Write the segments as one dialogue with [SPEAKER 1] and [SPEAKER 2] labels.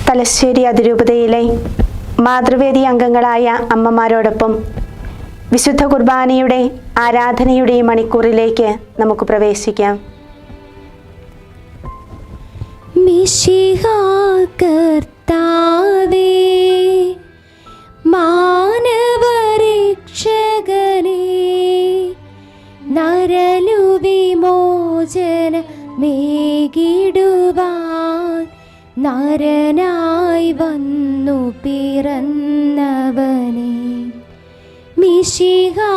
[SPEAKER 1] തലശ്ശേരി അതിരൂപതയിലെ മാതൃവേദി അംഗങ്ങളായ അമ്മമാരോടൊപ്പം വിശുദ്ധ കുർബാനയുടെ ആരാധനയുടെ ഈ മണിക്കൂറിലേക്ക് നമുക്ക് പ്രവേശിക്കാം.
[SPEAKER 2] മിശിഹാ കർത്താവേ, മാനവരക്ഷകനേ, നരലു വിമോചന മേകിടുവാൻ നരനായി വന്നു പിറന്നവനേ, മിശിഹാ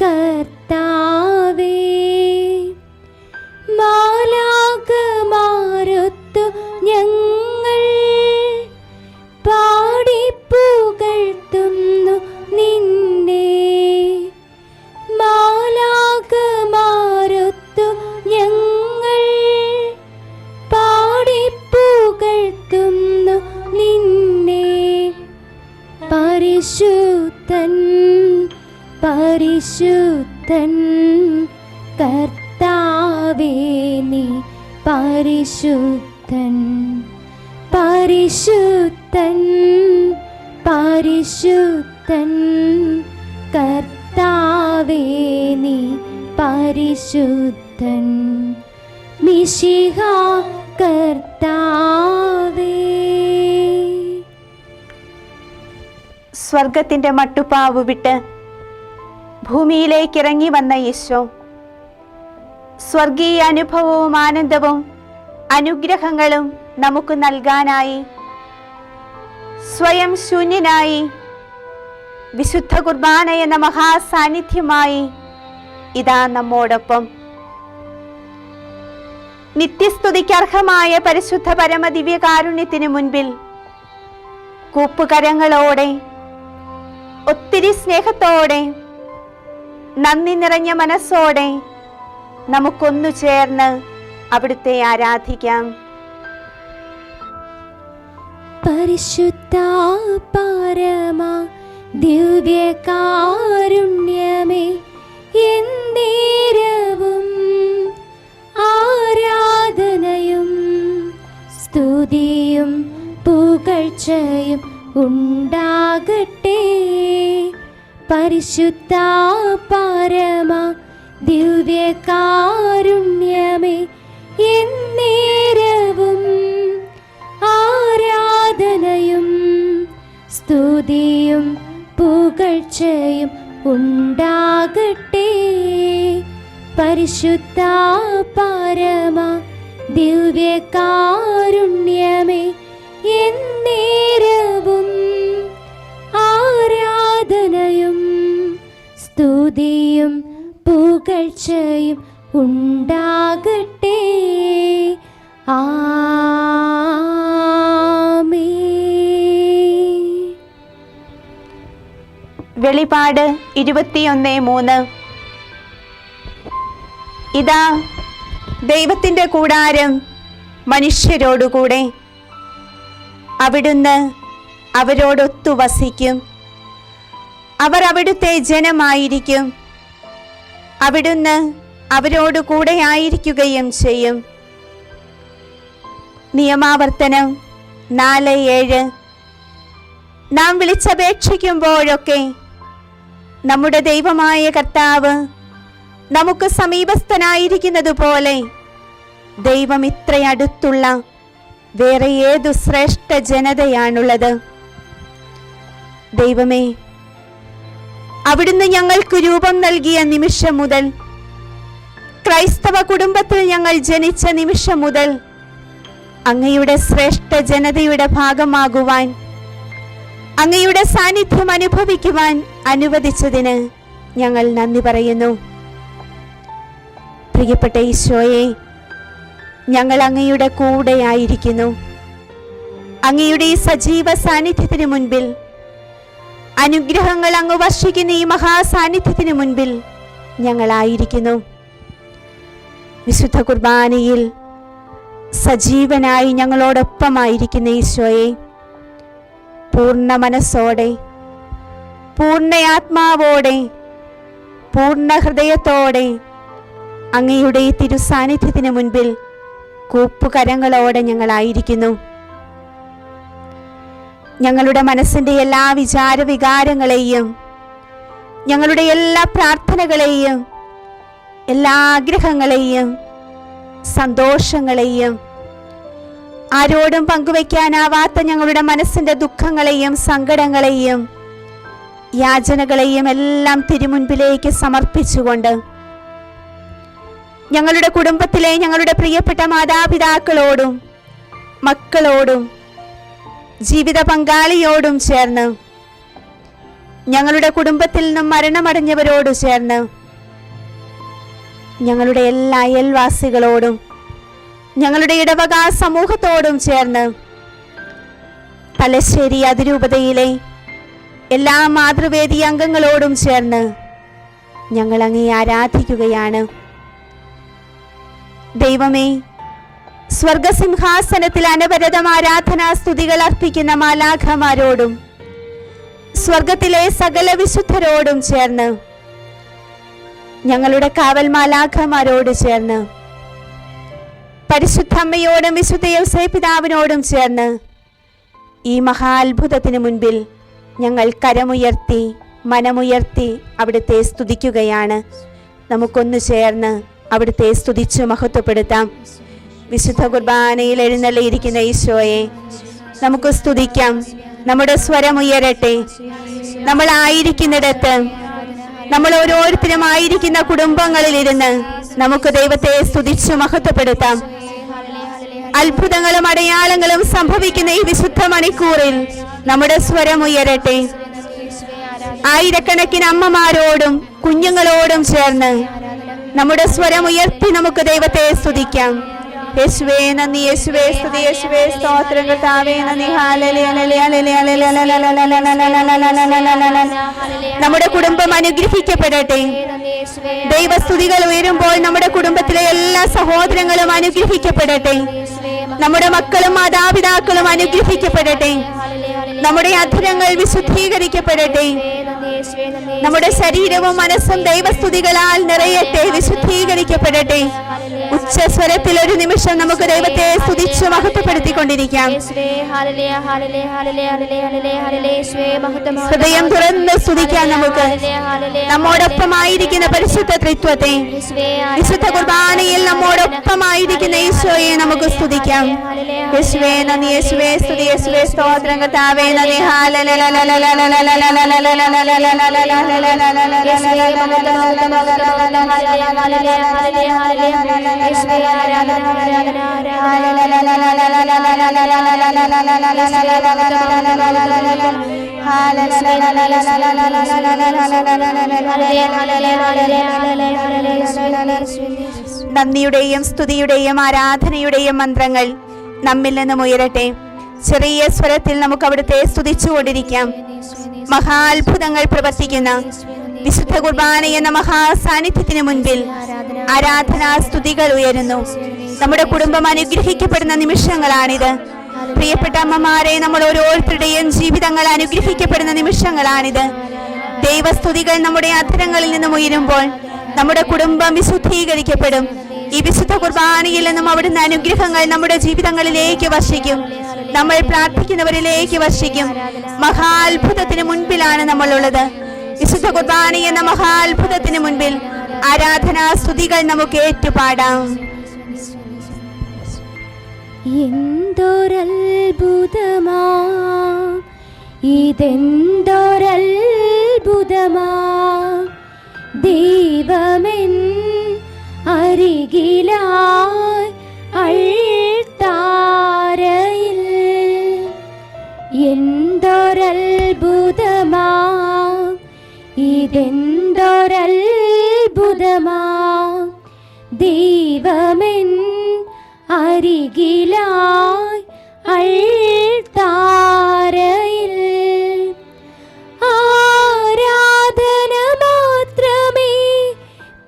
[SPEAKER 2] കർത്താവേ, മാലാഖമാരൊത്തു ഞങ്ങൾ പാടിപ്പുകഴ്ത്തുന്നു നിന്നെ, മാലാഖമാരൊത്തു ഞങ്ങൾ പാടിപ്പുകഴ്ത്തുന്നു നിന്നെ. പരിശുദ്ധൻ പരിശുദ്ധൻ കർത്താവേ, നീ പരിശുദ്ധൻ, പരിശുദ്ധൻ പരിശുദ്ധൻ കർത്താവേ, നീ പരിശുദ്ധൻ, മിശിഹാ കർത്താവേ.
[SPEAKER 1] സ്വർഗത്തിൻ്റെ മട്ടുപ്പാവ് വിട്ട് ഭൂമിയിലേക്ക് ഇറങ്ങി വന്ന ഈശോ സ്വർഗീയ അനുഭവവും ആനന്ദവും അനുഗ്രഹങ്ങളും നമുക്ക് നൽകാനായി സ്വയം ശൂന്യനായി വിശുദ്ധ കുർബാന എന്ന മഹാസാന്നിധ്യമായി ഇതാ നമ്മോടൊപ്പം. നിത്യസ്തുതിക്കർഹമായ പരിശുദ്ധ പരമദിവ്യകാരുണ്യത്തിന് മുൻപിൽ കൂപ്പുകരങ്ങളോടെ, ഒത്തിരി സ്നേഹത്തോടെ, നന്ദി നിറഞ്ഞ മനസ്സോടെ നമുക്കൊന്നു ചേർന്ന് അവിടുത്തെ ആരാധിക്കാം.
[SPEAKER 2] പരിശുദ്ധ പരമ ദിവ്യകാരുണ്യമേ, എന്നേരവും ആരാധനയും സ്തുതിയും പുകഴ്ചയും ഉണ്ടാകട്ടെ. പരിശുദ്ധ പരമ ദിവ്യകാരുണ്യമേ, എന്നേരവും ആരാധനയും സ്തുതിയും പുകഴ്ചയും ഉണ്ടാകട്ടെ. പരിശുദ്ധ പരമ ദിവ്യകാരുണ്യമേ, എന്നേരവും ആരാധനയും സ്തുതിയും പുകഴ്ചയും ഉണ്ടാകട്ടെ. ആമേൻ.
[SPEAKER 1] വെളിപാട് 21:3. ഇതാ ദൈവത്തിൻ്റെ കൂടാരം മനുഷ്യരോടുകൂടെ, അവിടുന്ന് അവരോടൊത്തു വസിക്കും, അവർ അവിടുത്തെ ജനമായിരിക്കും, അവിടുന്ന് അവരോട് കൂടെ ആയിരിക്കുകയും ചെയ്യും. നിയമാവർത്തനം 4:7. നാം വിളിച്ചപേക്ഷിക്കുമ്പോഴൊക്കെ നമ്മുടെ ദൈവമായ കർത്താവ് നമുക്ക് സമീപസ്ഥനായിരിക്കുന്നത് പോലെ ദൈവം ഇത്രയടുത്തുള്ള വേറെ ഏതു ശ്രേഷ്ഠ ജനതയാണുള്ളത്? ദൈവമേ, അവിടുന്ന് ഞങ്ങൾക്ക് രൂപം നൽകിയ നിമിഷം മുതൽ, ക്രൈസ്തവ കുടുംബത്തിൽ ഞങ്ങൾ ജനിച്ച നിമിഷം മുതൽ അങ്ങയുടെ ശ്രേഷ്ഠ ജനതയുടെ ഭാഗമാകുവാൻ, അങ്ങയുടെ സാന്നിധ്യം അനുഭവിക്കുവാൻ അനുവദിച്ചതിന് ഞങ്ങൾ നന്ദി പറയുന്നു. പ്രിയപ്പെട്ട ഈശോയെ, ഞങ്ങൾ അങ്ങയുടെ കൂടെയായിരിക്കുന്നു. അങ്ങയുടെ ഈ സജീവ സാന്നിധ്യത്തിന് മുൻപിൽ, അനുഗ്രഹങ്ങൾ അങ്ങ് വർഷിക്കുന്ന ഈ മഹാസാന്നിധ്യത്തിന് മുൻപിൽ ഞങ്ങളായിരിക്കുന്നു. വിശുദ്ധ കുർബാനയിൽ സജീവനായി ഞങ്ങളോടൊപ്പമായിരിക്കുന്ന ഈശോയെ, പൂർണ്ണ മനസ്സോടെ, പൂർണ്ണ ആത്മാവോടെ, പൂർണ്ണ ഹൃദയത്തോടെ അങ്ങയുടെ ഈ തിരുസാന്നിധ്യത്തിന് മുൻപിൽ കൂപ്പുകരങ്ങളോടെ ഞങ്ങളായിരിക്കുന്നു. ഞങ്ങളുടെ മനസ്സിൻ്റെ എല്ലാ വിചാരവികാരങ്ങളെയും, ഞങ്ങളുടെ എല്ലാ പ്രാർത്ഥനകളെയും, എല്ലാ ആഗ്രഹങ്ങളെയും, സന്തോഷങ്ങളെയും, ആരോടും പങ്കുവയ്ക്കാനാവാത്ത ഞങ്ങളുടെ മനസ്സിൻ്റെ ദുഃഖങ്ങളെയും സങ്കടങ്ങളെയും യാചനകളെയും എല്ലാം തിരുമുൻപിലേക്ക് സമർപ്പിച്ചുകൊണ്ട് ഞങ്ങളുടെ കുടുംബത്തിലെ ഞങ്ങളുടെ പ്രിയപ്പെട്ട മാതാപിതാക്കളോടും മക്കളോടും ജീവിത പങ്കാളിയോടും ചേർന്ന്, ഞങ്ങളുടെ കുടുംബത്തിൽ നിന്നും മരണമടഞ്ഞവരോട് ചേർന്ന്, ഞങ്ങളുടെ എല്ലാ അയൽവാസികളോടും ഞങ്ങളുടെ ഇടവക സമൂഹത്തോടും ചേർന്ന്, തലശ്ശേരി അതിരൂപതയിലെ എല്ലാ മാതൃവേദി അംഗങ്ങളോടും ചേർന്ന് ഞങ്ങൾ അങ്ങേ ആരാധിക്കുകയാണ്. ദൈവമേ, സ്വർഗസിംഹാസനത്തിൽ അനവരതം ആരാധനാ സ്തുതികൾ അർപ്പിക്കുന്ന മാലാഖമാരോടും സ്വർഗത്തിലെ സകല വിശുദ്ധരോടും ചേർന്ന്, ഞങ്ങളുടെ കാവൽ മാലാഖമാരോട് ചേർന്ന്, പരിശുദ്ധ അമ്മയോടും വിശുദ്ധ യൗസേപ്പ് പിതാവിനോടും ചേർന്ന് ഈ മഹാത്ഭുതത്തിന് മുൻപിൽ ഞങ്ങൾ കരമുയർത്തി മനമുയർത്തി അവിടുത്തെ സ്തുതിക്കുകയാണ്. നമുക്കൊന്നു ചേർന്ന് അവിടുത്തെ സ്തുതിച്ചു മഹത്വപ്പെടുത്താം. വിശുദ്ധ കുർബാനയിൽ എഴുന്നള്ളിയിരിക്കുന്ന ഈശോയെ നമുക്ക് സ്തുതിക്കാം. നമ്മുടെ സ്വരം ഉയരട്ടെ. നമ്മളായിരിക്കുന്നിടത്ത്, നമ്മൾ ഓരോരുത്തരും ആയിരിക്കുന്ന കുടുംബങ്ങളിലിരുന്ന് നമുക്ക് ദൈവത്തെ സ്തുതിച്ചു മഹത്വപ്പെടുത്താം. അത്ഭുതങ്ങളും അടയാളങ്ങളും സംഭവിക്കുന്ന ഈ വിശുദ്ധ മണിക്കൂറിൽ നമ്മുടെ സ്വരം ഉയരട്ടെ. ആയിരക്കണക്കിന് അമ്മമാരോടും കുഞ്ഞുങ്ങളോടും ചേർന്ന് നമ്മുടെ സ്വരം ഉയർത്തി നമുക്ക് ദൈവത്തെ സ്തുതിക്കാം. യേശുവേ നന്ദി, യേശുവേ സ്തുതി, യേശുവേ സ്തോത്രം, കർത്താവേ നന്ദി. നമ്മുടെ കുടുംബം അനുഗ്രഹിക്കപ്പെടട്ടെ. ദൈവസ്തുതികൾ ഉയരുമ്പോൾ നമ്മുടെ കുടുംബത്തിലെ എല്ലാ സഹോദരങ്ങളും അനുഗ്രഹിക്കപ്പെടട്ടെ. നമ്മുടെ മക്കളും മാതാപിതാക്കളും അനുഗ്രഹിക്കപ്പെടട്ടെ. നമ്മുടെ അധരങ്ങൾ വിശുദ്ധീകരിക്കപ്പെടട്ടെ. നമ്മുടെ ശരീരവും മനസ്സും ദൈവസ്തുതികളാൽ നിറയട്ടെ, വിശുദ്ധീകരിക്കപ്പെടട്ടെ. ഉച്ചസ്വരത്തിൽ ഒരു നിമിഷം നമുക്ക് ദൈവത്തെ സ്തുതിച്ച് മഹത്വപ്പെടുത്തിക്കൊണ്ടിരിക്കാം. ഹൃദയം തുറന്ന് സ്തുതിക്കാം. നമുക്ക് നമ്മോടൊപ്പമായിരിക്കുന്ന പരിശുദ്ധ ത്രിത്വത്തെ, വിശുദ്ധ കുർബാനയിൽ നമ്മോടൊപ്പമായിരിക്കുന്ന ഈശോയെ നമുക്ക് സ്തുതിക്കാം. യേശുവേ നന്ദി, യേശുവേ സ്തുതി, യേശുവേ സ്തോത്രം, കർത്താവേ നന്ദി. നന്ദിയുടെയും സ്തുതിയുടെയും ആരാധനയുടെയും മന്ത്രങ്ങൾ നമ്മിൽ നിന്നും ഉയരട്ടെ. ചെറിയ സ്വരത്തിൽ നമുക്ക് അവിടുത്തെ സ്തുതിച്ചുകൊണ്ടിരിക്കാം. മഹാത്ഭുതങ്ങൾ പ്രവർത്തിക്കുന്ന വിശുദ്ധ കുർബാന എന്ന മഹാസാന്നിധ്യത്തിന് മുൻപിൽ ആരാധനാ സ്തുതികൾ ഉയരുന്നു. നമ്മുടെ കുടുംബം അനുഗ്രഹിക്കപ്പെടുന്ന നിമിഷങ്ങളാണിത്. പ്രിയപ്പെട്ട അമ്മമാരെ, നമ്മൾ ഓരോരുത്തരുടെയും ജീവിതങ്ങൾ അനുഗ്രഹിക്കപ്പെടുന്ന നിമിഷങ്ങളാണിത്. ദൈവസ്തുതികൾ നമ്മുടെ അധരങ്ങളിൽ നിന്നും ഉയരുമ്പോൾ നമ്മുടെ കുടുംബം വിശുദ്ധീകരിക്കപ്പെടും. ഈ വിശുദ്ധ കുർബാനയിൽ നിന്നും അവിടുന്ന് അനുഗ്രഹങ്ങൾ നമ്മുടെ ജീവിതങ്ങളിലേക്ക് വർഷിക്കും. നമ്മൾ പ്രാർത്ഥിക്കുന്നവരിലേക്ക് വർഷിക്കും. മഹാത്ഭുതത്തിന് മുൻപിലാണ് നമ്മളുള്ളത്. വിശുദ്ധ കുർബാന എന്ന മഹാത്ഭുതത്തിന് മുൻപിൽ ആരാധനാ സ്തുതികൾ നമുക്ക് ഏറ്റുപാടാം.
[SPEAKER 2] എന്തൊരത്ഭുതമാ ഇതെന്തൊരത്ഭുതമാ, ദൈവമെൻ അരികിലായി അൾത്താരയിൽ. എന്തൊരത്ഭുതമാ ഇതെന്തൊരത്ഭുതമാ, ദൈവമെൻ അരികിലായി അൾത്താരയിൽ. ആരാധന മാത്രമേ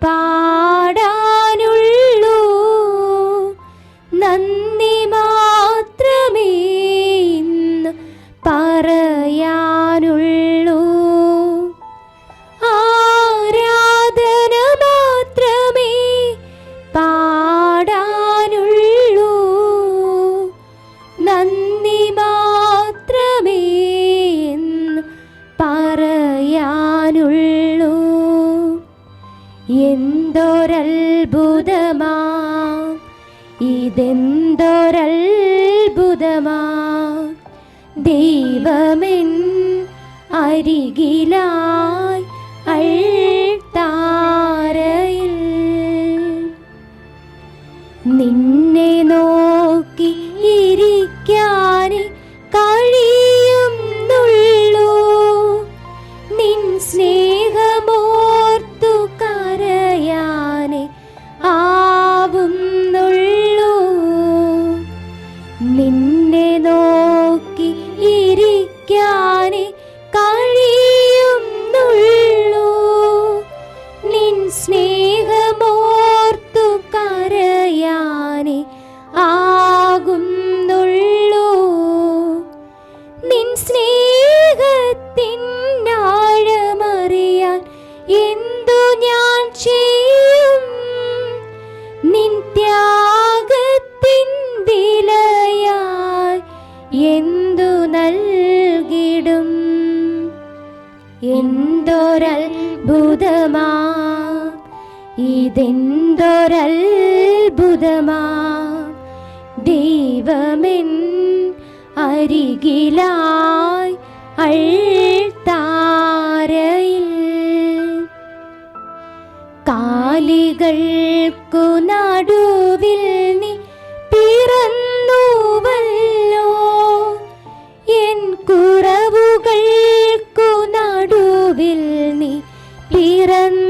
[SPEAKER 2] പാടാനുള്ളൂ, നന്ദി മാത്രമേ ഇന്ന് പറയാനുള്ളൂ. ദൈവമെൻ അരികിലായി അൾത്താരയിൽ നിന്നെ നോക്കി ഇരിക്കാനേ കഴിയുന്നുള്ളൂ, നിൻ സ്നേഹമോർത്തു കരയാനേ ആവുന്നുള്ളൂ. നിന്നെ നോക്കി ഇരിക്കാനേ കഴിയുന്നുള്ളൂ, നിൻ സ്നേഹമോർത്തു കരയാനേ ആകുന്നുള്ളൂ. നിൻ സ്നേഹത്തിൻ ആഴമറിയാൻ എന്തു ഞാൻ ചെയ്യും, നിൻ ത്യാഗത്തിൻ വിലയായി എന്തു നൽകിടും. എന്തൊരത്ഭുതമാ ഇതെന്തൊരത്ഭുതമാ, ദൈവമെൻ അരികിലായി അൾത്താരയിൽ. കാലികൾക്കു നടുവിൽ നീ പിറന്നുവല്ലോ, എൻ കുറവുകൾക്കു നടുവിൽ നീ പിറന്നിടുമോ.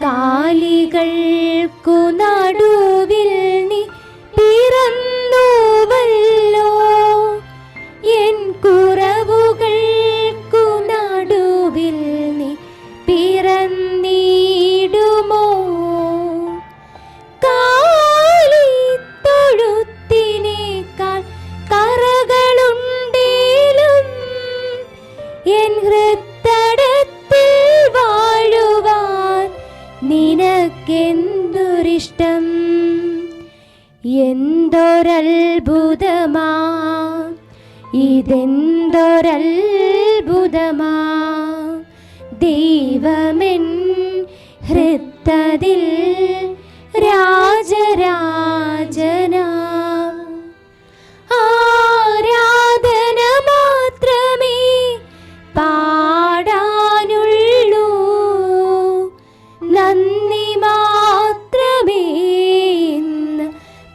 [SPEAKER 2] കാലികൾക്കു നടുവിൽ നീ പിറന്നുവല്ലോ, എൻ കുറവുകൾക്കു നടുവിൽ നീ പിറന്നിടുമോ. കാലിത്തൊഴുത്തിനേക്കാൾ കറകളുണ്ടേലും എൻ ഹൃത്തടത്തിൽ വാഴുവാൻ നിനക്കെന്തൊരിഷ്ടം. എന്തൊരത്ഭുതമാ ഇതെന്തൊരത്ഭുതമാ, ദൈവമെൻ ഹൃത്തതിൽ രാജരാജനാ. ആരാധന മാത്രമേ പാടാനുള്ളൂ, നന്ദി മാത്രമേ ഇന്ന്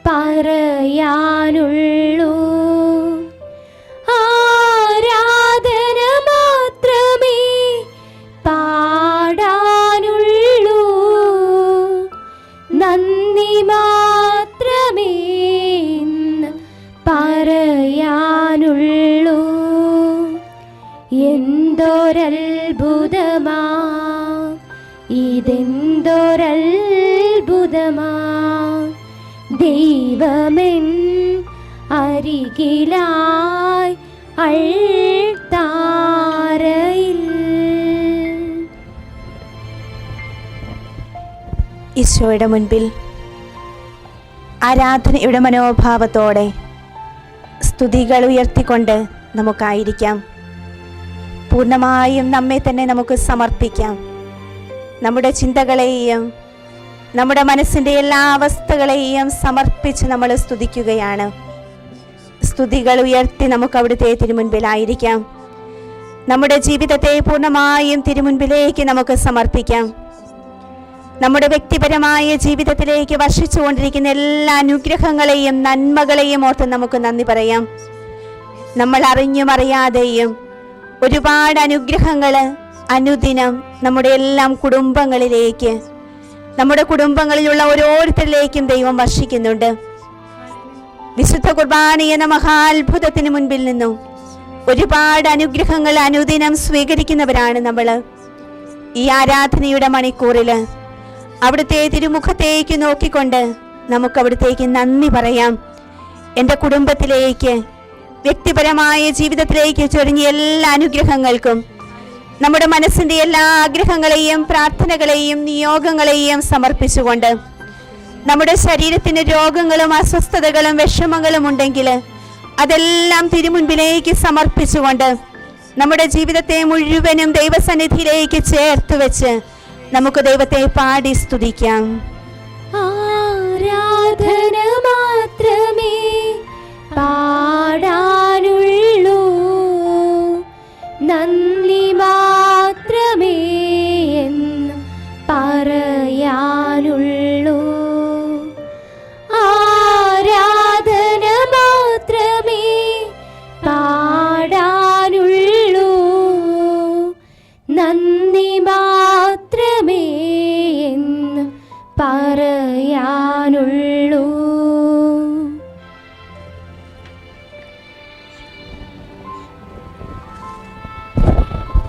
[SPEAKER 2] പറയാനുള്ളൂ. ആരാധന മാത്രമേ പാടാനുള്ളൂ, നന്ദി മാത്രമേ ഇന്ന് പറയാനുള്ളൂ. എന്തൊരത്ഭുതമാ ഇതെന്തൊരത്ഭുതമാ, ദൈവമെൻ അരികിലായി അൾത്താരയിൽ.
[SPEAKER 1] ഈശോയുടെ മുൻപിൽ ആരാധനയുടെ മനോഭാവത്തോടെ സ്തുതികൾ ഉയർത്തിക്കൊണ്ട് നമുക്കായിരിക്കാം. പൂർണ്ണമായും നമ്മെ തന്നെ നമുക്ക് സമർപ്പിക്കാം. നമ്മുടെ ചിന്തകളെയും നമ്മുടെ മനസ്സിൻ്റെ എല്ലാ അവസ്ഥകളെയും സമർപ്പിച്ച് നമ്മൾ സ്തുതിക്കുകയാണ്. സ്തുതികൾ ഉയർത്തി നമുക്ക് അവിടുത്തെ തിരുമുൻപിലായിരിക്കാം. നമ്മുടെ ജീവിതത്തെ പൂർണ്ണമായും തിരുമുൻപിലേക്ക് നമുക്ക് സമർപ്പിക്കാം. നമ്മുടെ വ്യക്തിപരമായ ജീവിതത്തിലേക്ക് വർഷിച്ചുകൊണ്ടിരിക്കുന്ന എല്ലാ അനുഗ്രഹങ്ങളെയും നന്മകളെയും ഓർത്ത് നമുക്ക് നന്ദി പറയാം. നമ്മൾ അറിഞ്ഞും അറിയാതെയും ഒരുപാട് അനുഗ്രഹങ്ങൾ അനുദിനം നമ്മുടെ എല്ലാം കുടുംബങ്ങളിലേക്ക്, നമ്മുടെ കുടുംബങ്ങളിലുള്ള ഓരോരുത്തരിലേക്കും ദൈവം വർഷിക്കുന്നുണ്ട്. വിശുദ്ധ കുർബാന എന്ന മഹാത്ഭുതത്തിന് മുൻപിൽ നിന്നും ഒരുപാട് അനുഗ്രഹങ്ങൾ അനുദിനം സ്വീകരിക്കുന്നവരാണ് നമ്മൾ. ഈ ആരാധനയുടെ മണിക്കൂറിൽ അവിടുത്തെ തിരുമുഖത്തേക്ക് നോക്കിക്കൊണ്ട് നമുക്ക് അവിടുത്തേക്ക് നന്ദി പറയാം. എൻ്റെ കുടുംബത്തിലേക്ക്, വ്യക്തിപരമായ ജീവിതത്തിലേക്ക് ചൊരിഞ്ഞ എല്ലാ അനുഗ്രഹങ്ങൾക്കും നമ്മുടെ മനസ്സിൻ്റെ എല്ലാ ആഗ്രഹങ്ങളെയും പ്രാർത്ഥനകളെയും നിയോഗങ്ങളെയും സമർപ്പിച്ചുകൊണ്ട്, നമ്മുടെ ശരീരത്തിന് രോഗങ്ങളും അസ്വസ്ഥതകളും വിഷമങ്ങളും ഉണ്ടെങ്കിൽ അതെല്ലാം തിരുമുൻപിലേക്ക് സമർപ്പിച്ചുകൊണ്ട് നമ്മുടെ ജീവിതത്തെ മുഴുവനും ദൈവസന്നിധിയിലേക്ക് ചേർത്ത് വെച്ച് നമുക്ക് ദൈവത്തെ പാടി സ്തുതിക്കാം.
[SPEAKER 2] ആരാധന മാത്രമേ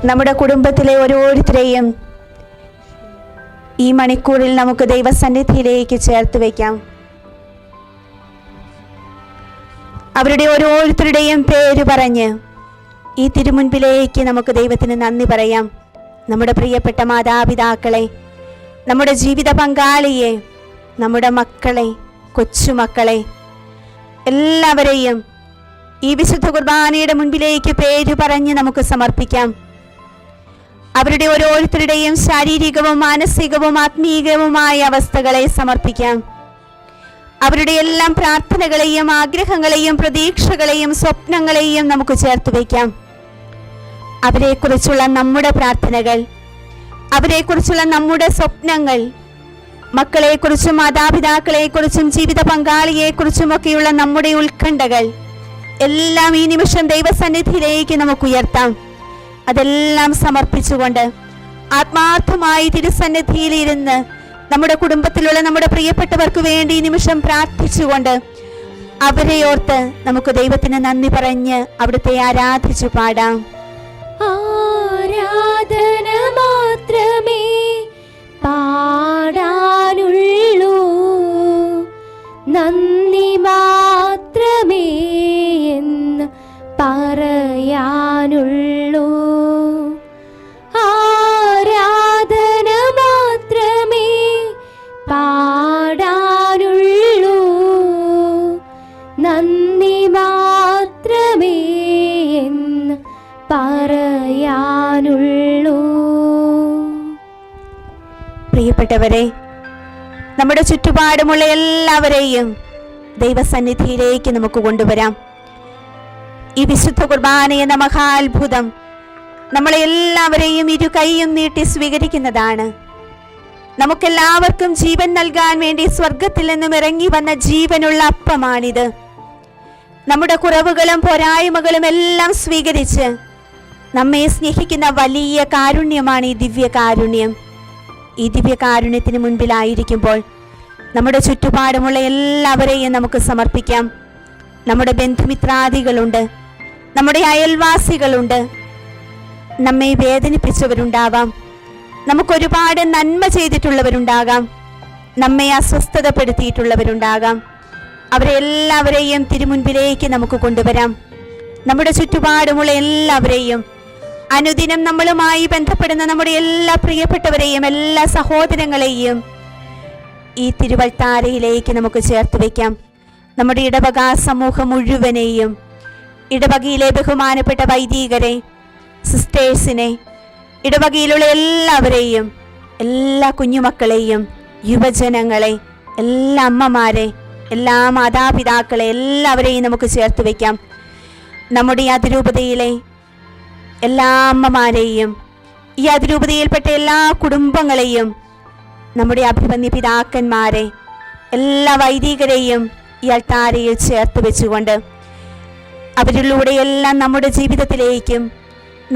[SPEAKER 1] നമ്മുടെ കുടുംബത്തിലെ ഓരോരുത്തരെയും ഈ മണിക്കൂറിൽ നമുക്ക് ദൈവസന്നിധിയിലേക്ക് ചേർത്ത് വയ്ക്കാം. അവരുടെ ഓരോരുത്തരുടെയും പേര് പറഞ്ഞ് ഈ തിരുമുൻപിലേക്ക് നമുക്ക് ദൈവത്തിന് നന്ദി പറയാം. നമ്മുടെ പ്രിയപ്പെട്ട മാതാപിതാക്കളെ, നമ്മുടെ ജീവിത പങ്കാളിയെ, നമ്മുടെ മക്കളെ, കൊച്ചുമക്കളെ, എല്ലാവരെയും ഈ വിശുദ്ധ കുർബാനയുടെ മുൻപിലേക്ക് പേര് പറഞ്ഞ് നമുക്ക് സമർപ്പിക്കാം. അവരുടെ ഓരോരുത്തരുടെയും ശാരീരികവും മാനസികവും ആത്മീയവുമായ അവസ്ഥകളെ സമർപ്പിക്കാം. അവരുടെ എല്ലാം പ്രാർത്ഥനകളെയും ആഗ്രഹങ്ങളെയും പ്രതീക്ഷകളെയും സ്വപ്നങ്ങളെയും നമുക്ക് ചേർത്ത് വയ്ക്കാം. അവരെക്കുറിച്ചുള്ള നമ്മുടെ പ്രാർത്ഥനകൾ, അവരെക്കുറിച്ചുള്ള നമ്മുടെ സ്വപ്നങ്ങൾ, മക്കളെക്കുറിച്ചും മാതാപിതാക്കളെക്കുറിച്ചും ജീവിത പങ്കാളിയെക്കുറിച്ചും ഒക്കെയുള്ള നമ്മുടെ ഉത്കണ്ഠകൾ എല്ലാം ഈ നിമിഷം ദൈവസന്നിധിയിലേക്ക് നമുക്ക് ഉയർത്താം. അതെല്ലാം സമർപ്പിച്ചുകൊണ്ട് ആത്മാർത്ഥമായി തിരുസന്നിധിയിൽ ഇരുന്ന് നമ്മുടെ കുടുംബത്തിലുള്ള നമ്മുടെ പ്രിയപ്പെട്ടവർക്ക് വേണ്ടി ഈ നിമിഷം പ്രാർത്ഥിച്ചുകൊണ്ട് അവരെ ഓർത്ത് നമുക്ക് ദൈവത്തിന് നന്ദി പറഞ്ഞ് അവിടുത്തെ ആരാധിച്ചു പാടാം.
[SPEAKER 2] ആരാധന മാത്രമേ പാടാനുള്ളൂ, നന്ദി മാത്രമേ എന്ന് പറയാനുള്ളൂ. ആരാധന മാത്രമേ പാടാനുള്ളൂ, നന്ദി മാത്രമേ എന്ന് പറയാനുള്ളൂ.
[SPEAKER 1] പ്രിയപ്പെട്ടവരെ, നമ്മുടെ ചുറ്റുപാടുമുള്ള എല്ലാവരെയും ദൈവസന്നിധിയിലേക്ക് നമുക്ക് കൊണ്ടുവരാം. ഈ വിശുദ്ധ കുർബാന എന്ന മഹാത്ഭുതം നമ്മളെ എല്ലാവരെയും ഇരു കൈയും നീട്ടി സ്വീകരിക്കുന്നതാണ്. നമുക്കെല്ലാവർക്കും ജീവൻ നൽകാൻ വേണ്ടി സ്വർഗത്തിൽ നിന്നും ഇറങ്ങി വന്ന ജീവനുള്ള അപ്പമാണിത്. നമ്മുടെ കുറവുകളും പോരായ്മകളും എല്ലാം സ്വീകരിച്ച് നമ്മെ സ്നേഹിക്കുന്ന വലിയ കാരുണ്യമാണ് ഈ ദിവ്യകാരുണ്യം. ഈ ദിവ്യകാരുണ്യത്തിന് മുൻപിലായിരിക്കുമ്പോൾ നമ്മുടെ ചുറ്റുപാടുമുള്ള എല്ലാവരെയും നമുക്ക് സമർപ്പിക്കാം. നമ്മുടെ ബന്ധുമിത്രാദികളുണ്ട്, നമ്മുടെ അയൽവാസികളുണ്ട്, നമ്മെ വേദനിപ്പിച്ചവരുണ്ടാവാം, നമുക്കൊരുപാട് നന്മ ചെയ്തിട്ടുള്ളവരുണ്ടാകാം, നമ്മെ അസ്വസ്ഥതപ്പെടുത്തിയിട്ടുള്ളവരുണ്ടാകാം. അവരെ എല്ലാവരെയും തിരുമുൻപിലേക്ക് നമുക്ക് കൊണ്ടുവരാം. നമ്മുടെ ചുറ്റുപാടുമുള്ള എല്ലാവരെയും, അനുദിനം നമ്മളുമായി ബന്ധപ്പെടുന്ന നമ്മുടെ എല്ലാ പ്രിയപ്പെട്ടവരെയും, എല്ലാ സഹോദരങ്ങളെയും ഈ തിരുവൽത്താരയിലേക്ക് നമുക്ക് ചേർത്ത് വയ്ക്കാം. നമ്മുടെ ഇടവക സമൂഹം മുഴുവനെയും, ഇടവകയിലെ ബഹുമാനപ്പെട്ട വൈദികരെ, സിസ്റ്റേഴ്സിനെ, ഇടവകയിലുള്ള എല്ലാവരെയും, എല്ലാ കുഞ്ഞുമക്കളെയും, യുവജനങ്ങളെ, എല്ലാ അമ്മമാരെ, എല്ലാ മാതാപിതാക്കളെ എല്ലാവരെയും നമുക്ക് ചേർത്ത് വയ്ക്കാം. നമ്മുടെ ഈ അതിരൂപതയിലെ എല്ലാ അമ്മമാരെയും, ഈ അതിരൂപതയിൽപ്പെട്ട എല്ലാ കുടുംബങ്ങളെയും, നമ്മുടെ അഭിമന്യ പിതാക്കന്മാരെ, എല്ലാ വൈദികരെയും ഈ അൾത്താരയിൽ ചേർത്ത് വെച്ചുകൊണ്ട് അവരിലൂടെയെല്ലാം നമ്മുടെ ജീവിതത്തിലേക്കും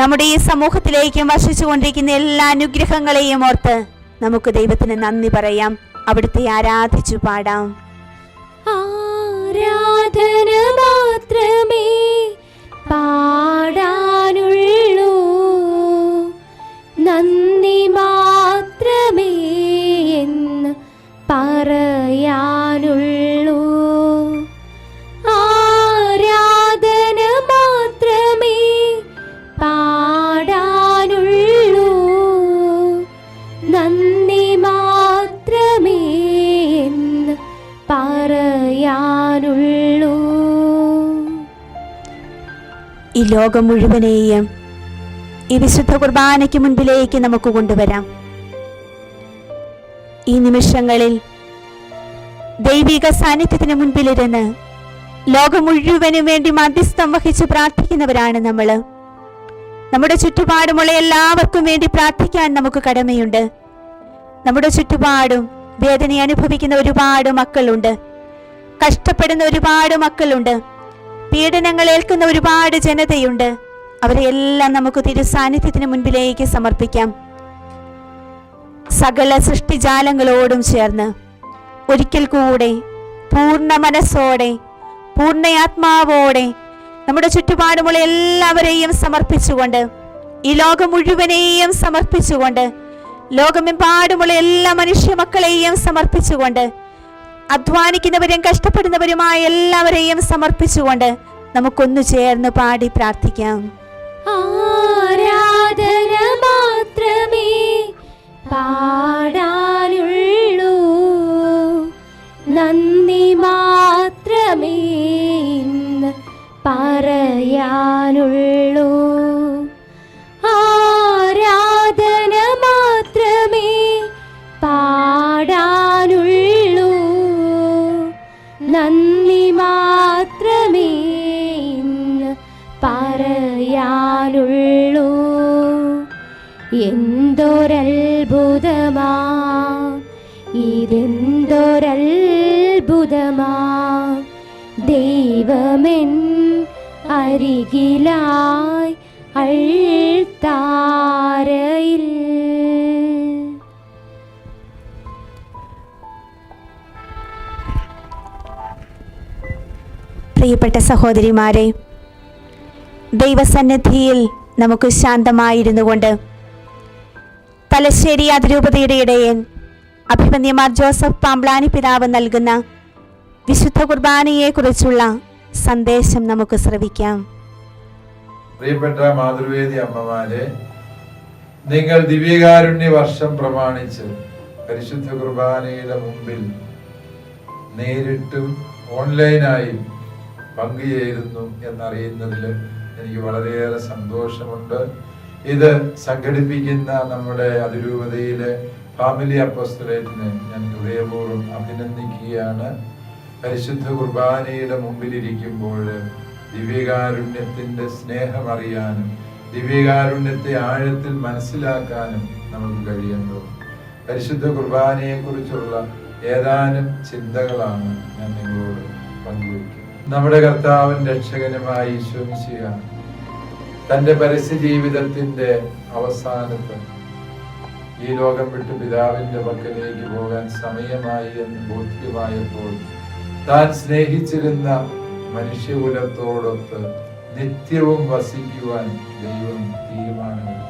[SPEAKER 1] നമ്മുടെ ഈ സമൂഹത്തിലേക്കും വർഷിച്ചുകൊണ്ടിരിക്കുന്ന എല്ലാ അനുഗ്രഹങ്ങളെയും ഓർത്ത് നമുക്ക് ദൈവത്തിന് നന്ദി പറയാം. അവിടുത്തെ ആരാധിച്ചു പാടാം.
[SPEAKER 2] ആരാധന മാത്രമേ പാടാനുള്ളൂ, നന്ദി മാത്രമേ എന്ന് പറയാനുള്ളൂ. ആരാധന മാത്രമേ പാടാനുള്ളൂ, നന്ദി മാത്രമേ എന്ന് പറയാനുള്ളൂ.
[SPEAKER 1] ഈ ലോകം മുഴുവനെയും ഈ വിശുദ്ധ കുർബാനയ്ക്ക് മുൻപിലേക്ക് നമുക്ക് കൊണ്ടുവരാം. ഈ നിമിഷങ്ങളിൽ ദൈവിക സാന്നിധ്യത്തിന് മുൻപിലിരുന്ന് ലോകം മുഴുവനും വേണ്ടി മധ്യസ്ഥം വഹിച്ച് പ്രാർത്ഥിക്കുന്നവരാണ് നമ്മൾ. നമ്മുടെ ചുറ്റുപാടുമുള്ള എല്ലാവർക്കും വേണ്ടി പ്രാർത്ഥിക്കാൻ നമുക്ക് കടമയുണ്ട്. നമ്മുടെ ചുറ്റുപാടും വേദന അനുഭവിക്കുന്ന ഒരുപാട് മക്കളുണ്ട്, കഷ്ടപ്പെടുന്ന ഒരുപാട് മക്കളുണ്ട്, പീഡനങ്ങൾ ഏൽക്കുന്ന ഒരുപാട് ജനതയുണ്ട്. അവരെയെല്ലാം നമുക്ക് തിരുസാന്നിധ്യത്തിന് മുൻപിലേക്ക് സമർപ്പിക്കാം. സകല സൃഷ്ടിജാലങ്ങളോടും ചേർന്ന് ഒരിക്കൽ കൂടെ പൂർണ്ണ മനസ്സോടെ, പൂർണ്ണ ആത്മാവോടെ നമ്മുടെ ചുറ്റുപാടുമുള്ള എല്ലാവരെയും സമർപ്പിച്ചുകൊണ്ട് ഈ ലോകം മുഴുവനെയും സമർപ്പിച്ചുകൊണ്ട്, ലോകമെമ്പാടുമുള്ള എല്ലാ മനുഷ്യ മക്കളെയും സമർപ്പിച്ചുകൊണ്ട്, അധ്വാനിക്കുന്നവരും കഷ്ടപ്പെടുന്നവരുമായ എല്ലാവരെയും സമർപ്പിച്ചുകൊണ്ട് നമുക്കൊന്നു ചേർന്ന് പാടി പ്രാർത്ഥിക്കാം.
[SPEAKER 2] ആരാധന മാത്രമേ പാടാനുള്ളൂ, നന്ദി മാത്രമേ ഇന്ന് പറയാനുള്ളൂ. ആരാധന മാത്രമേ പാടാനുള്ളൂ, നന്ദി മാത്രമേ ഇന്ന് പറയാനുള്ളൂ. എന്തൊരത്ഭുതമാ ഇതെന്തൊരത്ഭുതമാ, ദൈവമെൻ അരികിലായി അൾത്താരയിൽ.
[SPEAKER 1] പ്രിയപ്പെട്ട സഹോദരിമാരെ, ദൈവസന്നിധിയിൽ നമുക്ക് ശാന്തമായിരുന്നു കൊണ്ട് തലശ്ശേരി അതിരൂപതയുടെ ഇടയൻ അഭിമന്യമാർ ജോസഫ് പാംബ്ലാനി പിതാവ് നൽകുന്ന വിശുദ്ധ കുർബാനയെക്കുറിച്ചുള്ള സന്ദേശം നമുക്ക് ശ്രവിക്കാം.
[SPEAKER 3] പ്രിയപ്പെട്ട മാതൃവേദി അമ്മമാരെ, നിങ്ങൾ ദിവ്യകാരുണ്യ വർഷം പ്രമാണിച്ച് പരിശുദ്ധ കുർബാനയുടെ മുമ്പിൽ നേരിട്ടും ഓൺലൈനായും പങ്കുചേരുന്നു എന്നറിയുന്നതിൽ എനിക്ക് വളരെയേറെ സന്തോഷമുണ്ട്. ഇത് സംഘടിപ്പിക്കുന്ന നമ്മുടെ അതിരൂപതയിലെ ഫാമിലി അപ്പോസ്തലേറ്റിനെ ഞാൻ ഹൃദയപൂർവ്വം അഭിനന്ദിക്കുകയാണ്. പരിശുദ്ധ കുർബാനയുടെ മുമ്പിലിരിക്കുമ്പോൾ ദിവ്യകാരുണ്യത്തിന്റെ സ്നേഹം അറിയാനും ദിവ്യകാരുണ്യത്തെ ആഴത്തിൽ മനസ്സിലാക്കാനും നമുക്ക് കഴിയുന്നു. പരിശുദ്ധ കുർബാനയെ കുറിച്ചുള്ള ഏതാനും ചിന്തകളാണ് ഞാൻ നിങ്ങളോട് പങ്കുവയ്ക്കുന്നത്. നമ്മുടെ കർത്താവും രക്ഷകനുമായ ഈശോ മിശിഹ തന്റെ പരസ്യ ജീവിതത്തിന്റെ അവസാനത്ത് ഈ ലോകം വിട്ട് പിതാവിന്റെ പക്കലേക്ക് പോകാൻ സമയമായി എന്ന് ബോധ്യമായപ്പോൾ താൻ സ്നേഹിച്ചിരുന്ന മനുഷ്യകുലത്തോടൊത്ത് നിത്യവും വസിക്കുവാൻ ദൈവം തീരുമാനമെടുത്തു.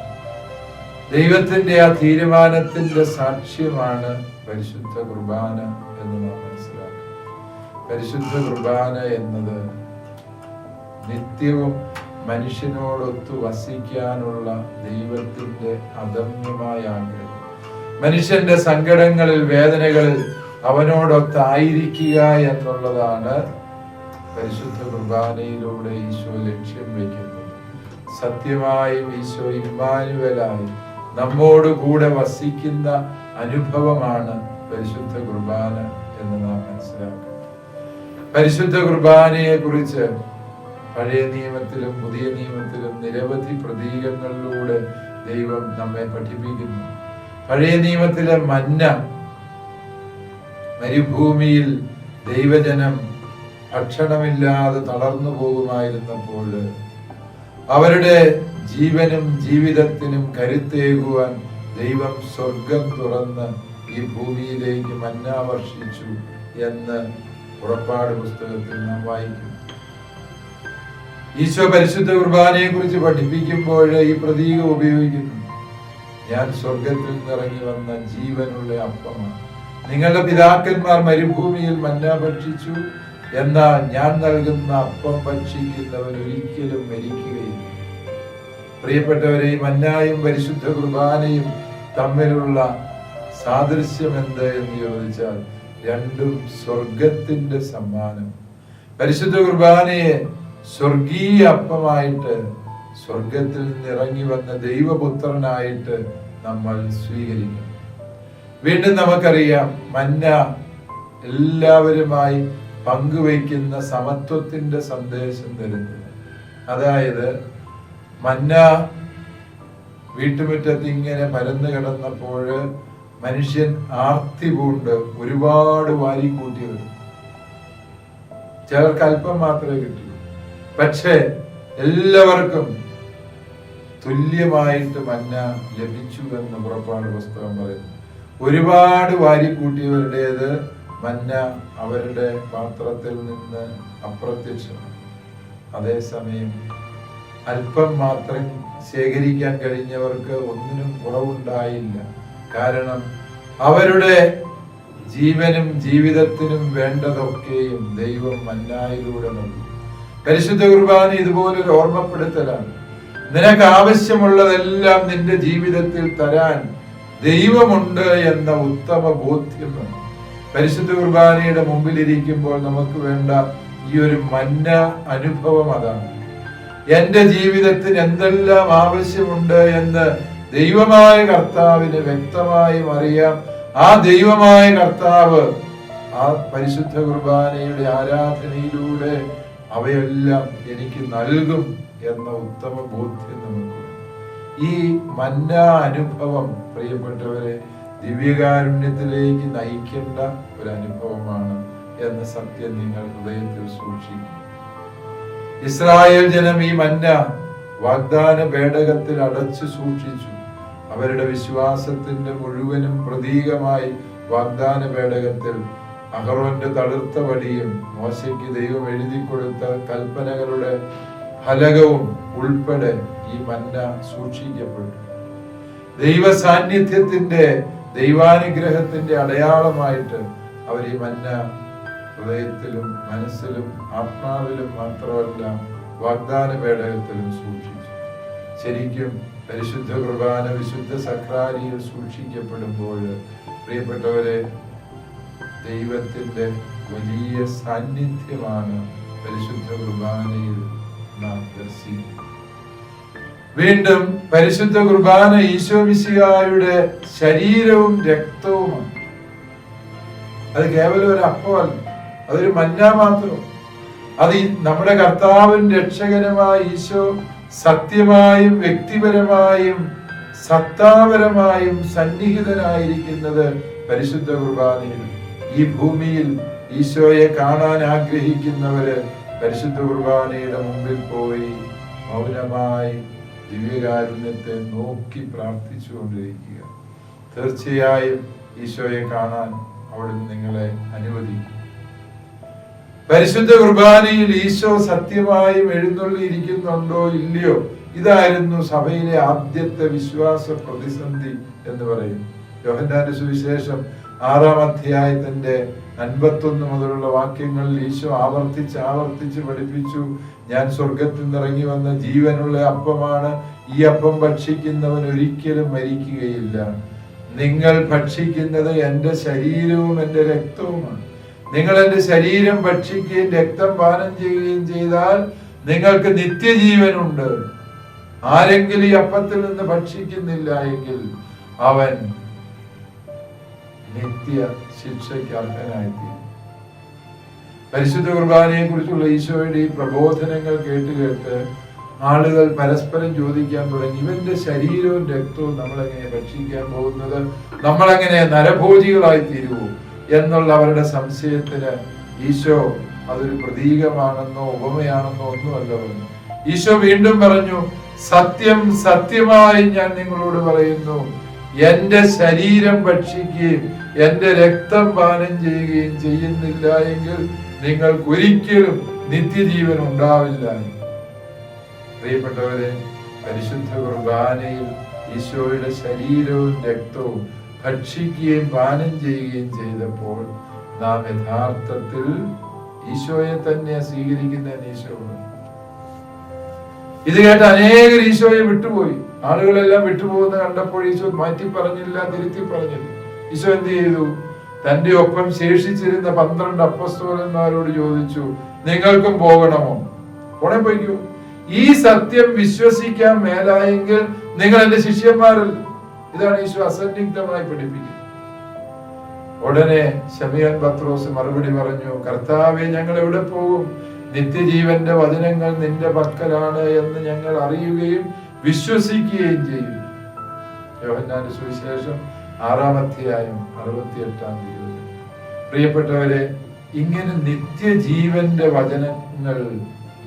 [SPEAKER 3] ദൈവത്തിന്റെ ആ തീരുമാനത്തിന്റെ സാക്ഷ്യമാണ് പരിശുദ്ധ കുർബാന എന്ന് നാം മനസ്സിലാക്കുക. പരിശുദ്ധ കുർബാന എന്നത് നിത്യവും മനുഷ്യനോടൊത്തു വസിക്കാനുള്ള ദൈവത്തിന്റെ അദമ്യമായ ആഗ്രഹം, മനുഷ്യന്റെ സങ്കടങ്ങളിൽ വേദനകളിൽ അവനോടൊത്തായിരിക്കുക എന്നുള്ളതാണ് പരിശുദ്ധ കുർബാനയിലൂടെ ഈശോ ലക്ഷ്യം വയ്ക്കുന്നത്. സത്യമായും ഈശോ ഇമ്മാനുവേലായി നമ്മോട് കൂടെ വസിക്കുന്ന അനുഭവമാണ് പരിശുദ്ധ കുർബാന എന്ന് നാം മനസ്സിലാക്കുക. പരിശുദ്ധ കുർബാനയെ കുറിച്ച് പഴയ നിയമത്തിലും പുതിയ നിയമത്തിലും നിരവധി പ്രതീകങ്ങളിലൂടെ ദൈവം നമ്മെ പഠിപ്പിക്കുന്നു. പഴയ നിയമത്തിലെ മന്ന, മരുഭൂമിയിൽ ദൈവജനം ഭക്ഷണമില്ലാതെ തളർന്നു പോകുമായിരുന്നപ്പോൾ അവരുടെ ജീവനും ജീവിതത്തിനും കരുത്തേകുവാൻ ദൈവം സ്വർഗം തുറന്ന് ഈ ഭൂമിയിലേക്ക് മന്ന വർഷിച്ചു എന്ന് പുറപ്പാട് പുസ്തകത്തിൽ നാം വായിക്കും. ഈശോ പരിശുദ്ധ കുർബാനയെ കുറിച്ച് പഠിപ്പിക്കുമ്പോൾ ഈ പ്രതീകം ഉപയോഗിക്കുന്നു. ഞാൻ സ്വർഗത്തിൽ നിന്നിറങ്ങി വന്ന ജീവനുള്ള അപ്പമാണ്. നിങ്ങളുടെ പിതാക്കന്മാർ മരുഭൂമിയിൽ മന്ന ഭക്ഷിച്ചു, എന്നാൽ ഞാൻ നൽകുന്ന അപ്പം ഭക്ഷിക്കുന്നവൻ ഒരിക്കലും മരിക്കുകയില്ല. പ്രിയപ്പെട്ടവരെ, ഈ മന്നായും പരിശുദ്ധ കുർബാനയും തമ്മിലുള്ള സാദൃശ്യം എന്ത് എന്ന് ചോദിച്ചാൽ രണ്ടും സ്വർഗത്തിന്റെ സമ്മാനം. പരിശുദ്ധ കുർബാനയെ സ്വർഗീയ അപ്പമായിട്ട്, സ്വർഗത്തിൽ നിന്ന് ഇറങ്ങി വന്ന ദൈവപുത്രനായിട്ട് നമ്മൾ സ്വീകരിക്കും. വീണ്ടും നമുക്കറിയാം, മന്ന എല്ലാവരുമായി പങ്കുവയ്ക്കുന്ന സമത്വത്തിന്റെ സന്ദേശം തരുന്നത്. അതായത് മന്ന വീട്ടുമുറ്റത്ത് ഇങ്ങനെ പരന്നു കിടന്നപ്പോൾ മനുഷ്യൻ ആർത്തി പൂണ്ട് ഒരുപാട് വാരിക്കൂട്ടി വരും. ചിലർക്ക് അല്പം മാത്രമേ കിട്ടൂ. പക്ഷേ എല്ലാവർക്കും തുല്യമായിട്ട് മന്ന ലഭിച്ചു എന്ന് പുറപ്പാട് പുസ്തകം പറയുന്നു. ഒരുപാട് വാരിക്കൂട്ടിയവരുടേത് മന്ന അവരുടെ പാത്രത്തിൽ നിന്ന് അപ്രത്യക്ഷമാണ്. അതേസമയം അല്പം മാത്രം ശേഖരിക്കാൻ കഴിഞ്ഞവർക്ക് ഒന്നിനും കുറവുണ്ടായില്ല. കാരണം അവരുടെ ജീവനും ജീവിതത്തിനും വേണ്ടതൊക്കെയും ദൈവം മന്നായിലൂടെ നൽകി. പരിശുദ്ധ കുർബാന ഇതുപോലൊരു ഓർമ്മപ്പെടുത്തലാണ്. നിനക്ക് ആവശ്യമുള്ളതെല്ലാം നിന്റെ ജീവിതത്തിൽ തരാൻ ദൈവമുണ്ട് എന്ന ഉത്തമ ബോധ്യം വേണം. പരിശുദ്ധ കുർബാനയുടെ മുമ്പിലിരിക്കുമ്പോൾ നമുക്ക് വേണ്ട ഈ ഒരു മന്ന അനുഭവം അതാണ്. എന്റെ ജീവിതത്തിന് എന്തെല്ലാം ആവശ്യമുണ്ട് എന്ന് ദൈവമായ കർത്താവിന് വ്യക്തമായും അറിയാം. ആ ദൈവമായ കർത്താവ് ആ പരിശുദ്ധ കുർബാനയുടെ ആരാധനയിലൂടെ അവയെല്ലാം എനിക്ക് നൽകും എന്ന ഉത്തമ ബോധ്യം നമുക്ക്. ഈ മന്ന അനുഭവം പ്രിയപ്പെട്ടവരെ ദിവ്യകാരുണ്യത്തിലേക്ക് നയിക്കേണ്ട ഒരു അനുഭവമാണ് എന്ന സത്യം നിങ്ങൾ ഹൃദയത്തിൽ സൂക്ഷിക്കും. ഇസ്രായേൽ ജനം ഈ മന്ന വാഗ്ദാന പേടകത്തിൽ അടച്ചു സൂക്ഷിച്ചു. അവരുടെ വിശ്വാസത്തിന്റെ മുഴുവനും പ്രതീകമായി വാഗ്ദാന പേടകത്തിൽ അഹറോന്റെ തളിർത്ത വടിയും മോശയ്ക്ക് ദൈവം എഴുതി കൊടുത്ത കൽപ്പനകളുടെ ഫലകവും ഉൾപ്പെടെ ഈ മന്ന സൂക്ഷിക്കപ്പെട്ടു. ദൈവ സാന്നിധ്യത്തിന്റെ ദൈവാനുഗ്രഹത്തിന്റെ അടയാളമായിട്ട് അവർ ഈ മന്ന ഹൃദയത്തിലും മനസ്സിലും ആത്മാവിലും മാത്രമല്ല വാഗ്ദാന പേടകത്തിലും സൂക്ഷിച്ചു. ശരിക്കും പരിശുദ്ധ കുർബാന വിശുദ്ധ സക്രാരിയിൽ സൂക്ഷിക്കപ്പെടുമ്പോൾ പ്രിയപ്പെട്ടവരെ ദൈവത്തിന്റെ വലിയ സാന്നിധ്യമാണ് പരിശുദ്ധ കുർബാനയിൽ നാം ദർശിക്കുന്നത്. വീണ്ടും പരിശുദ്ധ കുർബാന ഈശോ മിശിഹായുടെ ശരീരവും രക്തവുമാണ്. അത് കേവലം ഒരു അപ്പമല്ല, അതൊരു മന്ന മാത്രം. അത് നമ്മുടെ കർത്താവും രക്ഷകനുമായ ഈശോ സത്യമായും വ്യക്തിപരമായും സത്താപരമായും സന്നിഹിതനായിരിക്കുന്നത് പരിശുദ്ധ കുർബാനയിൽ. ഈ ഭൂമിയിൽ ഈശോയെ കാണാൻ ആഗ്രഹിക്കുന്നവര് പരിശുദ്ധ കുർബാനയുടെ മുമ്പിൽ പോയി മൗനമായി ദിവ്യകാരുണ്യത്തെ നോക്കി പ്രാർത്ഥിച്ചുകൊണ്ടിരിക്കുക. തീർച്ചയായും ഈശോയെ കാണാൻ അവിടുന്ന് നിങ്ങളെ അനുവദിക്കും. പരിശുദ്ധ കുർബാനയിൽ ഈശോ സത്യമായും എഴുന്നള്ളിയിരിക്കുന്നുണ്ടോ ഇല്ലയോ, ഇതായിരുന്നു സഭയിലെ ആദ്യത്തെ വിശ്വാസ പ്രതിസന്ധി എന്ന് പറയും. യോഹന്നാന്റെ സുവിശേഷം 6-ാം അധ്യായത്തിന്റെ 51 മുതലുള്ള വാക്യങ്ങളിൽ ഈശോ ആവർത്തിച്ച് പഠിപ്പിച്ചു, ഞാൻ സ്വർഗത്തിൽ നിന്നിറങ്ങി വന്ന ജീവനുള്ള അപ്പമാണ്. ഈ അപ്പം ഭക്ഷിക്കുന്നവൻ ഒരിക്കലും മരിക്കുകയില്ല. നിങ്ങൾ ഭക്ഷിക്കുന്നത് എന്റെ ശരീരവും എന്റെ രക്തവുമാണ്. നിങ്ങൾ എന്റെ ശരീരം ഭക്ഷിക്കുകയും രക്തം പാനം ചെയ്യുകയും ചെയ്താൽ നിങ്ങൾക്ക് നിത്യജീവനുണ്ട്. ആരെങ്കിലും ഈ അപ്പത്തിൽ നിന്ന് ഭക്ഷിക്കുന്നില്ല എങ്കിൽ അവൻ നിത്യ ശിക്ഷയ്ക്ക് അർഹനായിത്തീരും. പരിശുദ്ധ കുർബാനയെ കുറിച്ചുള്ള ഈശോയുടെ ഈ പ്രബോധനങ്ങൾ കേട്ട് ആളുകൾ പരസ്പരം ചോദിക്കാൻ തുടങ്ങി, ഇവന്റെ ശരീരവും രക്തവും നമ്മളെങ്ങനെ ഭക്ഷിക്കാൻ പോകുന്നത്? നമ്മളെങ്ങനെ നരഭോജികളായി തീരുവോ എന്നുള്ള അവരുടെ സംശയത്തിന് ഈശോ അതൊരു പ്രതീകമാണെന്നോ ഉപമയാണെന്നോ ഒന്നുമല്ല പറഞ്ഞു. ഈശോ വീണ്ടും പറഞ്ഞു, സത്യം സത്യമായി ഞാൻ നിങ്ങളോട് പറയുന്നു, എന്റെ ശരീരം ഭക്ഷിക്കുകയും എന്റെ രക്തം പാനം ചെയ്യുകയും ചെയ്യുന്നില്ല എങ്കിൽ നിങ്ങൾക്ക് ഒരിക്കലും നിത്യജീവൻ ഉണ്ടാവില്ല. പ്രിയപ്പെട്ടവരെ, പരിശുദ്ധ കുർബാനയിൽ ഈശോയുടെ ശരീരവും രക്തവും ഭക്ഷിക്കുകയും പാനം ചെയ്യുകയും ചെയ്തപ്പോൾ നാം യഥാർത്ഥത്തിൽ ഈശോയെ തന്നെ സ്വീകരിക്കുന്ന ഈശോ. ഇത് കേട്ട് അനേകർ ഈശോയെ വിട്ടുപോയി. ആളുകളെല്ലാം വിട്ടുപോകുന്ന കണ്ടപ്പോൾ ഈശോ മാറ്റി പറഞ്ഞില്ല, തിരുത്തി പറഞ്ഞില്ല. ഈശോ എന്ത് ചെയ്തു? തന്റെ ഒപ്പം ശേഷിച്ചിരുന്ന 12 അപ്പസ്തോലന്മാരോട് ചോദിച്ചു, നിങ്ങൾക്കും പോകണമോ? പോയിക്കൂ. ഈ സത്യം വിശ്വസിക്കാൻ മേലായെങ്കിൽ നിങ്ങൾ എന്റെ ശിഷ്യന്മാരല്ല. ഇതാണ് ഈശോ അസന്നിഗ്ധമായി പഠിപ്പിക്കുന്നത്. ഉടനെ ശമീയോൻ പത്രോസ് മറുപടി പറഞ്ഞു, കർത്താവേ, ഞങ്ങൾ എവിടെ പോകും? നിത്യജീവന്റെ വചനങ്ങൾ നിന്റെ പക്കലാണ് എന്ന് ഞങ്ങൾ അറിയുകയും വിശ്വസിക്കുകയും ചെയ്യും. യോഹന്നാന്റെ സുവിശേഷം 6-ാം അധ്യായം 68-ാം തീയതി. പ്രിയപ്പെട്ടവരെ, ഇങ്ങനെ നിത്യജീവന്റെ വചനങ്ങൾ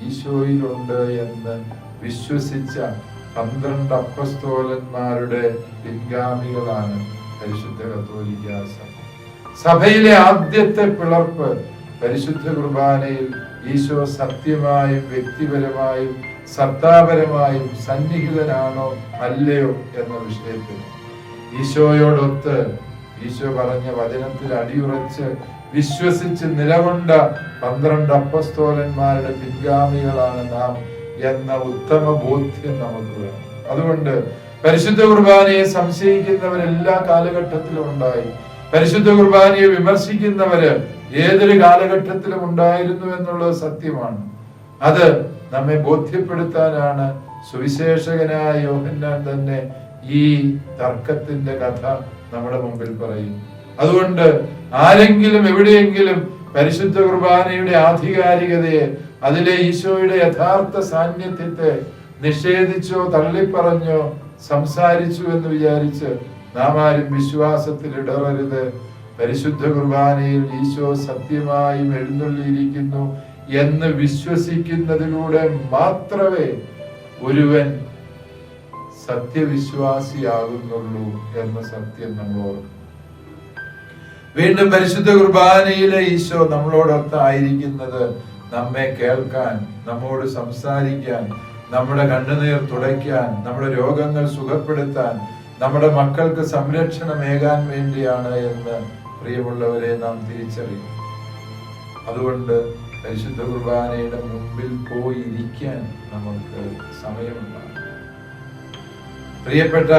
[SPEAKER 3] ഈശോയിലുണ്ട് എന്ന് വിശ്വസിച്ച 12 അപ്പസ്തോലന്മാരുടെ പിൻഗാമികളാണ് പരിശുദ്ധ കത്തോലിക്കാ സഭ. സഭയിലെ ആദ്യത്തെ പിളർപ്പ് പരിശുദ്ധ കുർബാനയിൽ ഈശോ സത്യമായും വ്യക്തിപരമായും സത്താപരമായും സന്നിഹിതനാണോ അല്ലയോ എന്ന വിഷയത്തിൽ ഈശോയോടൊത്ത് ഈശോ പറഞ്ഞ വചനത്തിൽ അടിയുറച്ച് വിശ്വസിച്ച് നിലകൊണ്ട 12 അപ്പസ്തോലന്മാരുടെ പിൻഗാമികളാണ് നാം എന്ന ഉത്തമ ബോധ്യം നമുക്ക് വേണം. അതുകൊണ്ട് പരിശുദ്ധ കുർബാനയെ സംശയിക്കുന്നവർ എല്ലാ കാലഘട്ടത്തിലും ഉണ്ടായി. പരിശുദ്ധ കുർബാനയെ വിമർശിക്കുന്നവര് ഏതൊരു കാലഘട്ടത്തിലും ഉണ്ടായിരുന്നു എന്നുള്ളത് സത്യമാണ്. അത് നമ്മെ ബോധ്യപ്പെടുത്താനാണ് സുവിശേഷകനായ യോഹന്നാൻ തന്നെ ഈ തർക്കത്തിന്റെ കഥ നമ്മുടെ മുമ്പിൽ പറയും. അതുകൊണ്ട് ആരെങ്കിലും എവിടെയെങ്കിലും പരിശുദ്ധ കുർബാനയുടെ ആധികാരികതയെ, അതിലെ ഈശോയുടെ യഥാർത്ഥ സാന്നിധ്യത്തെ നിഷേധിച്ചോ തള്ളിപ്പറഞ്ഞോ സംസാരിച്ചു എന്ന് വിചാരിച്ച് നാം ആരും വിശ്വാസത്തിൽ ഇടറരുത്. പരിശുദ്ധ കുർബാനയിൽ ഈശോ സത്യമായും എഴുന്നള്ളിയിരിക്കുന്നു എന്ന് വിശ്വസിക്കുന്നതിലൂടെ മാത്രമേ ഒരുവൻ സത്യവിശ്വാസിയാകുന്നുള്ളൂ എന്ന സത്യം നമ്മൾ ഓർക്കും. വീണ്ടും പരിശുദ്ധ കുർബാനയിലെ ഈശോ നമ്മളോടൊത്തായിരിക്കുന്നത് നമ്മെ കേൾക്കാൻ, നമ്മോട് സംസാരിക്കാൻ, നമ്മുടെ കണ്ണുനീർ തുടയ്ക്കാൻ, നമ്മുടെ രോഗങ്ങൾ സുഖപ്പെടുത്താൻ, നമ്മുടെ മക്കൾക്ക് സംരക്ഷണമേകാൻ വേണ്ടിയാണ് എന്ന് പ്രിയമുള്ളവരെ നാം തിരിച്ചറിയും. അതുകൊണ്ട് പരിശുദ്ധ കുർബാനയുടെ മുമ്പിൽ പോയിരിക്കാൻ നമുക്ക് സമയമുണ്ടാകും. പ്രിയപ്പെട്ട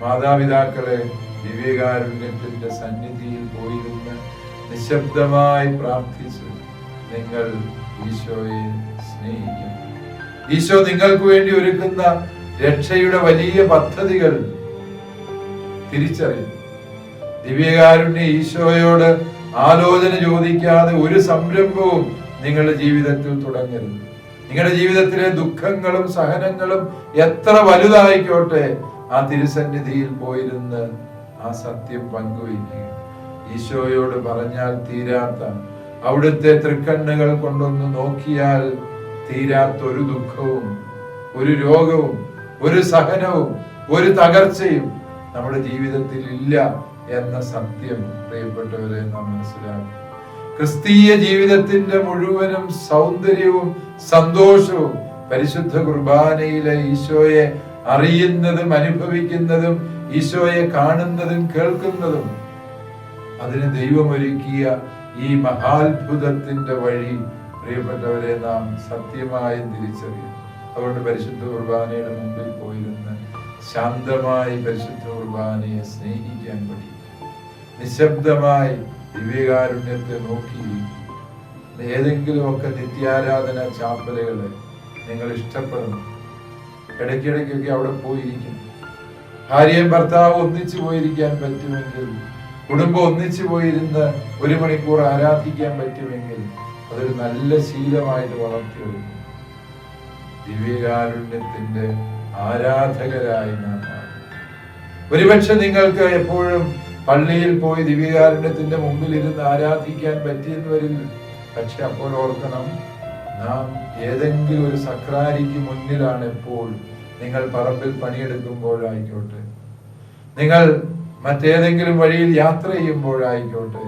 [SPEAKER 3] മാതാപിതാക്കളെ, ദിവ്യകാരുണ്യത്തിന്റെ സന്നിധിയിൽ പോയിരുന്ന് നിശബ്ദമായി പ്രാർത്ഥിച്ച് നിങ്ങൾ ഈശോയെ സ്നേഹിക്കും. ഈശോ നിങ്ങൾക്ക് വേണ്ടി ഒരുക്കുന്ന രക്ഷയുടെ വലിയ പദ്ധതികൾ തിരിച്ചറിയും. ദിവ്യകാരുണ്യ ഈശോയോട് ആലോചന ചോദിക്കാതെ ഒരു സംരംഭവും നിങ്ങളുടെ ജീവിതത്തിൽ തുടങ്ങരുത്. നിങ്ങളുടെ ജീവിതത്തിലെ ദുഃഖങ്ങളും സഹനങ്ങളും എത്ര വലുതായിക്കോട്ടെ, ആ തിരുസന്നിധിയിൽ പോയിരുന്ന് ആ സത്യം പങ്കുവയ്ക്കുക. ഈശോയോട് പറഞ്ഞാൽ തീരാത്ത, അവിടുത്തെ തൃക്കണ്ണുകൾ കൊണ്ടൊന്ന് നോക്കിയാൽ തീരാത്ത ഒരു ദുഃഖവും ഒരു രോഗവും ഒരു സഹനവും ഒരു തകർച്ചയും നമ്മുടെ ജീവിതത്തിൽ ഇല്ല എന്ന സത്യം പ്രിയപ്പെട്ടവരെ നാം മനസ്സിലാക്കി. ക്രിസ്തീയ ജീവിതത്തിന്റെ മുഴുവനും സൗന്ദര്യവും സന്തോഷവും പരിശുദ്ധ കുർബാനയിലെ ഈശോയെ അറിയുന്നതും അനുഭവിക്കുന്നതും ഈശോയെ കാണുന്നതും കേൾക്കുന്നതും, അതിന് ദൈവമൊരുക്കിയ ഈ മഹാത്ഭുതത്തിന്റെ വഴി പ്രിയപ്പെട്ടവരെ നാം സത്യമായും തിരിച്ചറിയും. അതുകൊണ്ട് പരിശുദ്ധ കുർബാനയുടെ മുമ്പിൽ പോയിരുന്ന് ശാന്തമായി പരിശുദ്ധ കുർബാനയെ സ്നേഹിക്കാൻ പഠിക്കും. നിശബ്ദമായി ദിവ്യകാരുണ്യത്തെ നോക്കിയിരിക്കും. ഏതെങ്കിലുമൊക്കെ നിത്യാരാധന ചാപ്പലുകളെ നിങ്ങൾ ഇഷ്ടപ്പെടുന്നു, ഇടയ്ക്കിടയ്ക്കൊക്കെ അവിടെ പോയിരിക്കും. ഭാര്യയും ഭർത്താവും ഒന്നിച്ചു പോയിരിക്കാൻ പറ്റുമെങ്കിൽ, കുടുംബം ഒന്നിച്ചു പോയിരുന്ന് 1 മണിക്കൂർ ആരാധിക്കാൻ പറ്റുമെങ്കിൽ അതൊരു നല്ല ശീലമായിട്ട് വളർത്തിയെടുക്കും. ദിവ്യകാരുണ്യത്തിന്റെ ആരാധകരായി നാം മാറും. ഒരുപക്ഷെ നിങ്ങൾക്ക് എപ്പോഴും പള്ളിയിൽ പോയി ദിവ്യകാരുണ്യത്തിന്റെ മുമ്പിൽ ഇരുന്ന് ആരാധിക്കാൻ പറ്റിയെന്ന് വരില്ല. പക്ഷെ അപ്പോൾ ഓർക്കണം, നാം ഏതെങ്കിലും ഒരു സക്രാരിക്ക് മുന്നിലാണ്. എപ്പോൾ നിങ്ങൾ പറമ്പിൽ പണിയെടുക്കുമ്പോഴായിക്കോട്ടെ, നിങ്ങൾ മറ്റേതെങ്കിലും വഴിയിൽ യാത്ര ചെയ്യുമ്പോഴായിക്കോട്ടെ,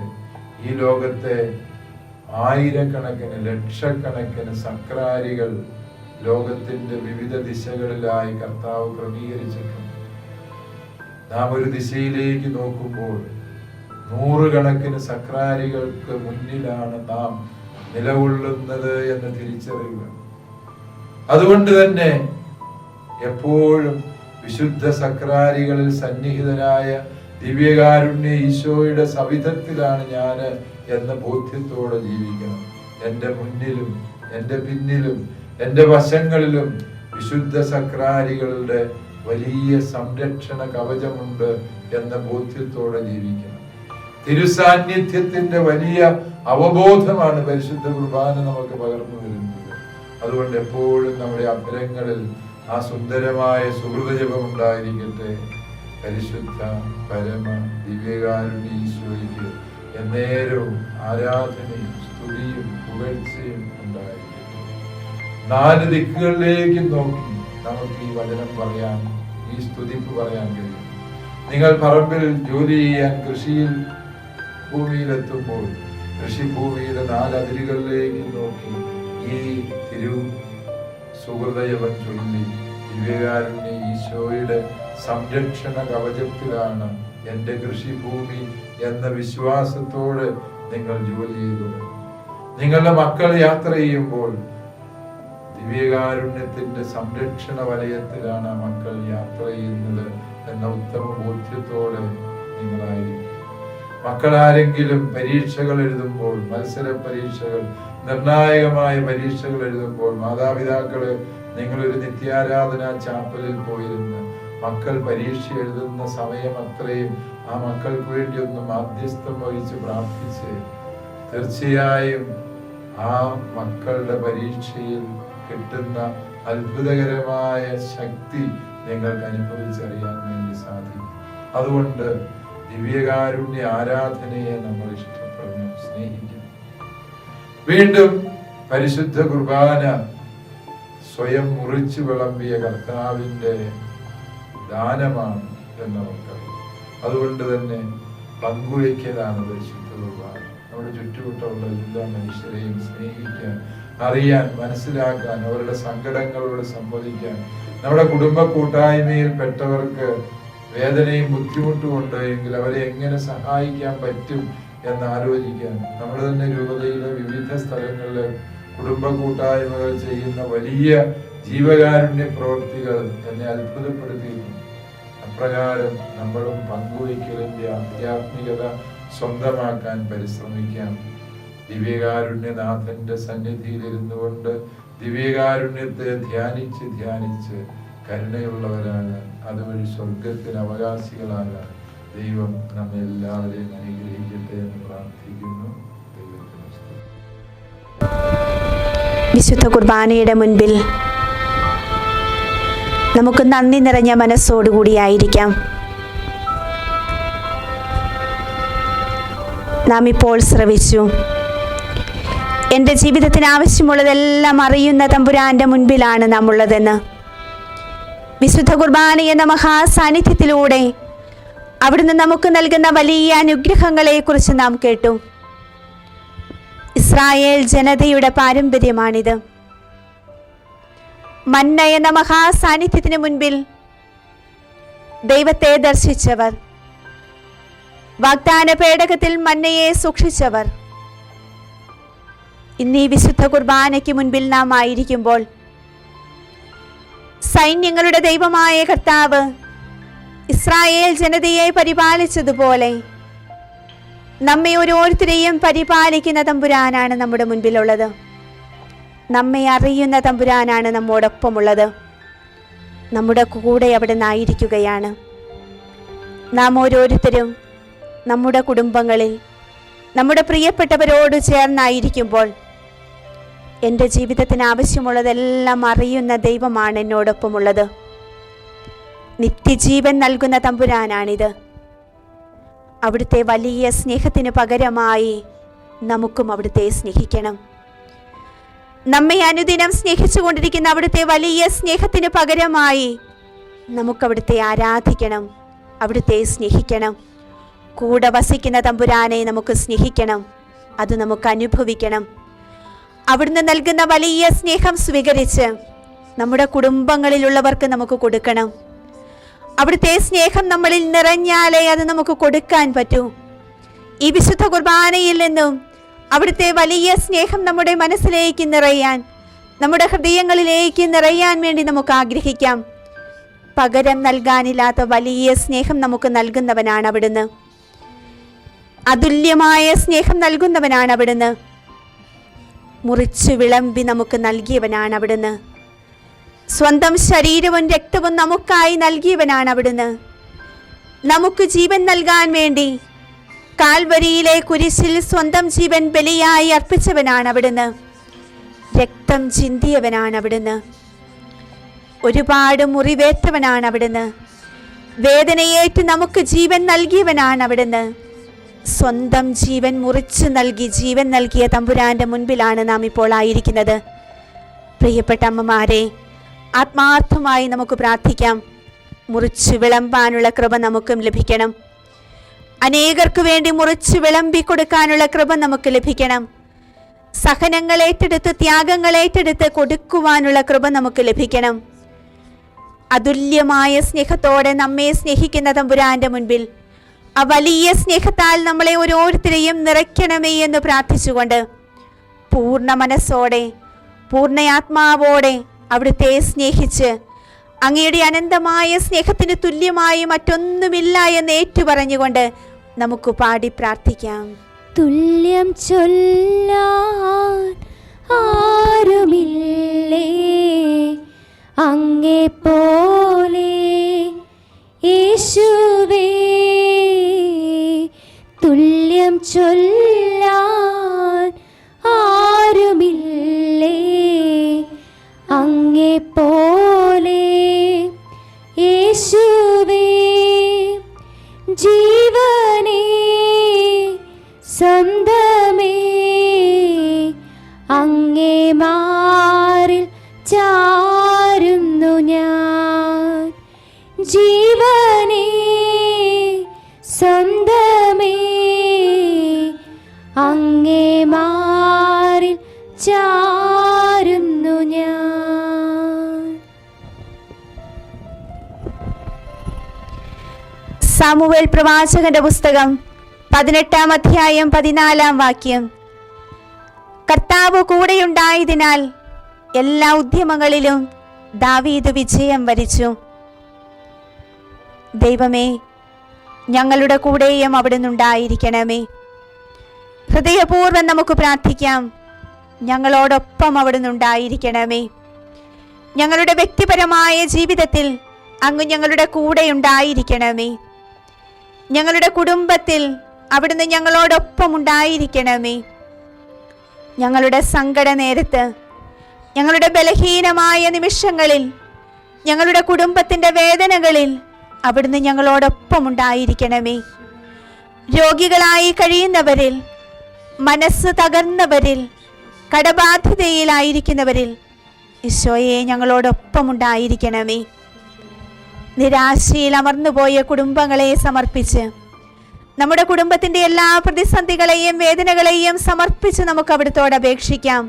[SPEAKER 3] ഈ ലോകത്തെ ആയിരക്കണക്കിന് ലക്ഷക്കണക്കിന് സക്രാരികൾ ലോകത്തിന്റെ വിവിധ ദിശകളിലായി കർത്താവ് ക്രമീകരിച്ചിട്ടുണ്ട്. നാം ഒരു ദിശയിലേക്ക് നോക്കുമ്പോൾ 100 കണക്കിന് സക്രാരികൾക്ക് മുന്നിലാണ് നാം നിലകൊള്ളുന്നത് എന്ന് തിരിച്ചറിയുക. അതുകൊണ്ട് തന്നെ എപ്പോഴും വിശുദ്ധ സക്രാരികളിൽ സന്നിഹിതനായ ദിവ്യകാരുണ്യ ഈശോയുടെ സവിധത്തിലാണ് ഞാൻ എന്ന ബോധ്യത്തോടെ ജീവിക്കണം. എൻ്റെ മുന്നിലും എൻ്റെ പിന്നിലും എൻ്റെ വശങ്ങളിലും വിശുദ്ധ സക്രാരികളുടെ വലിയ സംരക്ഷണ കവചമുണ്ട് എന്ന ബോധ്യത്തോടെ ജീവിക്കണം. തിരുസാന്നിധ്യത്തിന്റെ വലിയ അവബോധമാണ് പരിശുദ്ധ കുർബാന നമുക്ക് പകർന്നു തരുന്നത്. അതുകൊണ്ട് എപ്പോഴും നമ്മുടെ അധരങ്ങളിൽ ആ സുന്ദരമായ സുഹൃതജപം ഉണ്ടായിരിക്കട്ടെ. പരിശുദ്ധ പരമ ദിവ്യകാരുണ്യ ഈശോയ്ക്ക് എന്നേരവും ആരാധനയും സ്തുതിയും പുകഴ്ചയും ഉണ്ടായിരിക്കട്ടെ. 4 ദിക്കുകളിലേക്ക് നോക്കി നമുക്ക് ഈ വചനം പറയാൻ, ഈ സ്തുതിപ്പ് പറയാൻ കഴിയും. നിങ്ങൾ പറമ്പിൽ ജോലി ചെയ്യാൻ, കൃഷിയിൽ ഭൂമിയിലെത്തുമ്പോൾ കൃഷിഭൂമിയുടെ 4 അതിരുകളിലേക്ക് നോക്കി ഈ സുഹൃദയവൻ ചൊല്ലി, ദിവ്യകാരുണ്യ ഈശോയുടെ സംരക്ഷണ കവചത്തിലാണ് എൻ്റെ കൃഷിഭൂമി എന്ന വിശ്വാസത്തോടെ നിങ്ങൾ ജോലി ചെയ്തു. നിങ്ങളുടെ മക്കൾ യാത്ര ചെയ്യുമ്പോൾ ദിവ്യകാരുണ്യത്തിന്റെ സംരക്ഷണ വലയത്തിലാണ് മക്കൾ യാത്ര ചെയ്യുന്നത് എന്ന ഉത്തമ ബോധ്യത്തോടെ നിങ്ങളായിരിക്കും. മക്കളാരെങ്കിലും പരീക്ഷകൾ എഴുതുമ്പോൾ, മത്സര പരീക്ഷകൾ, നിർണായകമായ പരീക്ഷകൾ എഴുതുമ്പോൾ, മാതാപിതാക്കള് നിങ്ങളൊരു നിത്യാരാധനാ ചാപ്പലിൽ പോയിരുന്ന് മക്കൾ പരീക്ഷ എഴുതുന്ന സമയം അത്രയും ആ മക്കൾക്ക് വേണ്ടി ഒന്ന് മാധ്യസ്ഥം വഹിച്ച് പ്രാർത്ഥിച്ച് തീർച്ചയായും ആ മക്കളുടെ പരീക്ഷയിൽ കിട്ടുന്ന അത്ഭുതകരമായ ശക്തി നിങ്ങൾക്ക് അനുഭവിച്ചറിയാൻ വേണ്ടി സാധിക്കും. അതുകൊണ്ട് ദിവ്യകാരുണ്യ ആരാധനയെ നമ്മൾ ഇഷ്ടപ്പെടണം, സ്നേഹിക്കണം. വീണ്ടും പരിശുദ്ധ കുർബാന സ്വയം മുറിച്ചു വിളമ്പിയ കർത്താവിന്റെ ദാനമാണ് എന്ന് നമുക്കറിയാം. അതുകൊണ്ട് തന്നെ പങ്കുവയ്ക്കലാണ് പരിശുദ്ധ കുർബാന. നമ്മുടെ ചുറ്റുവട്ടമുള്ള എല്ലാ മനുഷ്യരെയും സ്നേഹിക്കാൻ, അറിയാൻ, മനസ്സിലാക്കാൻ, അവരുടെ സങ്കടങ്ങളോട് സംവദിക്കാൻ, നമ്മുടെ കുടുംബ കൂട്ടായ്മയിൽ പെട്ടവർക്ക് വേദനയും ബുദ്ധിമുട്ടും ഉണ്ട് എങ്കിൽ അവരെ എങ്ങനെ സഹായിക്കാൻ പറ്റും എന്ന് ആലോചിക്കാൻ നമ്മുടെ തന്നെ രൂപതയിലെ വിവിധ സ്ഥലങ്ങളിലെ കുടുംബ കൂട്ടായ്മകൾ ചെയ്യുന്ന വലിയ ജീവകാരുണ്യ പ്രവൃത്തികൾ എന്നെ അത്ഭുതപ്പെടുത്തിയിരുന്നു. അപ്രകാരം നമ്മളും പങ്കുവയ്ക്കലിന്റെ ആധ്യാത്മികത സ്വന്തമാക്കാൻ പരിശ്രമിക്കാം. ദിവ്യകാരുണ്യനാഥന്റെ സന്നിധിയിലിരുന്നു കൊണ്ട് ദിവ്യകാരുണ്യത്തെ ധ്യാനിച്ച് കരുണയുള്ളവരാണ്, അതുവഴി സ്വർഗത്തിന് അവകാശികളാകാൻ ദൈവം നമ്മെ എല്ലാവരെയും അനുഗ്രഹിക്കട്ടെ എന്ന് പ്രാർത്ഥിക്കുന്നു.
[SPEAKER 1] വിശുദ്ധ കുർബാനയുടെ മുൻപിൽ നമുക്ക് നന്ദി നിറഞ്ഞ മനസ്സോടുകൂടിയായിരിക്കാം. നാം ഇപ്പോൾ ശ്രവിച്ചു, എൻ്റെ ജീവിതത്തിന് ആവശ്യമുള്ളതെല്ലാം അറിയുന്ന തമ്പുരാന്റെ മുൻപിലാണ് നാം ഉള്ളതെന്ന്. വിശുദ്ധ കുർബാന എന്ന മഹാസാന്നിധ്യത്തിലൂടെ അവിടുന്ന് നമുക്ക് നൽകുന്ന വലിയ അനുഗ്രഹങ്ങളെ കുറിച്ച് നാം കേട്ടു. ഇസ്രായേൽ ജനതയുടെ പാരമ്പര്യമാണിത്. മന്ന എന്ന മഹാസാന്നിധ്യത്തിന് മുൻപിൽ ദൈവത്തെ ദർശിച്ചവർ, വാഗ്ദാന പേടകത്തിൽ മന്നയെ സൂക്ഷിച്ചവർ, ഇന്നീ വിശുദ്ധ കുർബാനയ്ക്ക് മുൻപിൽ നാം ആയിരിക്കുമ്പോൾ സൈന്യങ്ങളുടെ ദൈവമായ കർത്താവ് ഇസ്രായേൽ ജനതയെ പരിപാലിച്ചതുപോലെ നമ്മെ ഓരോരുത്തരെയും പരിപാലിക്കുന്ന തമ്പുരാനാണ് നമ്മുടെ മുൻപിലുള്ളത്. നമ്മെ അറിയുന്ന തമ്പുരാനാണ് നമ്മോടൊപ്പമുള്ളത്. നമ്മുടെ കൂടെ അവിടെ നിന്നായിരിക്കുകയാണ്. നാം ഓരോരുത്തരും നമ്മുടെ കുടുംബങ്ങളിൽ നമ്മുടെ പ്രിയപ്പെട്ടവരോട് ചേർന്നായിരിക്കുമ്പോൾ എൻ്റെ ജീവിതത്തിന് ആവശ്യമുള്ളതെല്ലാം അറിയുന്ന ദൈവമാണ് എന്നോടൊപ്പമുള്ളത്. നിത്യജീവൻ നൽകുന്ന തമ്പുരാനാണിത്. അവിടുത്തെ വലിയ സ്നേഹത്തിന് പകരമായി നമുക്കും അവിടുത്തെ സ്നേഹിക്കണം. നമ്മെ അനുദിനം സ്നേഹിച്ചുകൊണ്ടിരിക്കുന്ന അവിടുത്തെ വലിയ സ്നേഹത്തിന് പകരമായി നമുക്കവിടുത്തെ ആരാധിക്കണം, അവിടുത്തെ സ്നേഹിക്കണം. കൂടെ വസിക്കുന്ന തമ്പുരാനെ നമുക്ക് സ്നേഹിക്കണം, അത് നമുക്ക് അനുഭവിക്കണം. അവിടുന്ന് നൽകുന്ന വലിയ സ്നേഹം സ്വീകരിച്ച് നമ്മുടെ കുടുംബങ്ങളിലുള്ളവർക്ക് നമുക്ക് കൊടുക്കണം. അവിടുത്തെ സ്നേഹം നമ്മളിൽ നിറഞ്ഞാലേ അത് നമുക്ക് കൊടുക്കാൻ പറ്റൂ. ഈ വിശുദ്ധ കുർബാനയിൽ നിന്നും അവിടുത്തെ വലിയ സ്നേഹം നമ്മുടെ മനസ്സിലേക്ക് നിറയാൻ, നമ്മുടെ ഹൃദയങ്ങളിലേക്ക് നിറയാൻ വേണ്ടി നമുക്ക് ആഗ്രഹിക്കാം. പകരം നൽകാനില്ലാത്ത വലിയ സ്നേഹം നമുക്ക് നൽകുന്നവനാണ് അവിടുന്ന്. അതുല്യമായ സ്നേഹം നൽകുന്നവനാണ് അവിടുന്ന്. മുറിച്ചു വിളമ്പി നമുക്ക് നൽകിയവനാണ് അവിടുന്ന്. സ്വന്തം ശരീരവും രക്തവും നമുക്കായി നൽകിയവനാണ് അവിടുന്ന്. നമുക്ക് ജീവൻ നൽകാൻ വേണ്ടി കാൽവരിയിലെ കുരിശിൽ സ്വന്തം ജീവൻ ബലിയായി അർപ്പിച്ചവനാണ് അവിടുന്ന്. രക്തം ചിന്തിയവനാണ് അവിടുന്ന്. ഒരുപാട് മുറിവേറ്റവനാണ് അവിടുന്ന്. വേദനയേറ്റ് നമുക്ക് ജീവൻ നൽകിയവനാണ് അവിടുന്ന്. സ്വന്തം ജീവൻ മുറിച്ചു നൽകി ജീവൻ നൽകിയ തമ്പുരാന്റെ മുൻപിലാണ് നാം ഇപ്പോൾ ആയിരിക്കുന്നത്. പ്രിയപ്പെട്ട അമ്മമാരെ, ആത്മാർത്ഥമായി നമുക്ക് പ്രാർത്ഥിക്കാം. മുറിച്ചു വിളമ്പാനുള്ള കൃപ നമുക്കും ലഭിക്കണം. അനേകർക്ക് വേണ്ടി മുറിച്ച് വിളമ്പി കൊടുക്കാനുള്ള കൃപ നമുക്ക് ലഭിക്കണം. സഹനങ്ങൾ ഏറ്റെടുത്ത്, ത്യാഗങ്ങൾ ഏറ്റെടുത്ത് കൊടുക്കുവാനുള്ള കൃപ നമുക്ക് ലഭിക്കണം. അതുല്യമായ സ്നേഹത്തോടെ നമ്മെ സ്നേഹിക്കുന്ന തമ്പുരാന്റെ മുൻപിൽ ആ വലിയ സ്നേഹത്താൽ നമ്മളെ ഓരോരുത്തരെയും നിറയ്ക്കണമേ എന്ന് പ്രാർത്ഥിച്ചുകൊണ്ട് പൂർണ്ണ മനസ്സോടെ, പൂർണ്ണ ആത്മാവോടെ അവിടുത്തെ സ്നേഹിച്ച് അങ്ങയുടെ അനന്തമായ സ്നേഹത്തിന് തുല്യമായി മറ്റൊന്നുമില്ല എന്ന് ഏറ്റുപറഞ്ഞുകൊണ്ട് നമുക്ക് പാടി പ്രാർത്ഥിക്കാം.
[SPEAKER 2] തുല്യം ചൊല്ലാൻ ആരുമില്ലേ അങ്ങേ പോലെ യേശുവേ, തുല്യം ചൊല്ലാൻ ആരുമില്ലേ അങ്ങേ പോലെ യേശുവേ, ജീവനേ സ്വന്തമേ അങ്ങേ മാറിൽ ചാരുന്നു ഞാൻ, ജീവനേ സ്വന്തമേ അങ്ങേ മാറിൽ ചാരുന്നു ഞാൻ.
[SPEAKER 1] സാമുവേൽ പ്രവാചകന്റെ പുസ്തകം 18-ാം അധ്യായം 14-ാം വാക്യം. കർത്താവ് കൂടെയുണ്ടായതിനാൽ എല്ലാ ഉദ്യമങ്ങളിലും ദാവീദ് വിജയം വരിച്ചു. ദൈവമേ, ഞങ്ങളുടെ കൂടെയും അവിടുന്ന് ഉണ്ടായിരിക്കണമേ. ഹൃദയപൂർവ്വം നമുക്ക് പ്രാർത്ഥിക്കാം. ഞങ്ങളോടൊപ്പം അവിടുന്ന് ഉണ്ടായിരിക്കണമേ. ഞങ്ങളുടെ വ്യക്തിപരമായ ജീവിതത്തിൽ അങ്ങ് ഞങ്ങളുടെ കൂടെ ഉണ്ടായിരിക്കണമേ. ഞങ്ങളുടെ കുടുംബത്തിൽ അവിടുന്ന് ഞങ്ങളോടൊപ്പം ഉണ്ടായിരിക്കണമേ. ഞങ്ങളുടെ സങ്കട നേരത്ത്, ഞങ്ങളുടെ ബലഹീനമായ നിമിഷങ്ങളിൽ, ഞങ്ങളുടെ കുടുംബത്തിൻ്റെ വേദനകളിൽ അവിടുന്ന് ഞങ്ങളോടൊപ്പം ഉണ്ടായിരിക്കണമേ. രോഗികളായി കഴിയുന്നവരിൽ, മനസ്സ് തകർന്നവരിൽ, കടബാധ്യതയിലായിരിക്കുന്നവരിൽ ഈശോയെ ഞങ്ങളോടൊപ്പം ഉണ്ടായിരിക്കണമേ. നിരാശയിൽ അമർന്നുപോയ കുടുംബങ്ങളെ സമർപ്പിച്ച്, നമ്മുടെ കുടുംബത്തിൻ്റെ എല്ലാ പ്രതിസന്ധികളെയും വേദനകളെയും സമർപ്പിച്ച് നമുക്ക് അവിടുത്തോട് അപേക്ഷിക്കാം.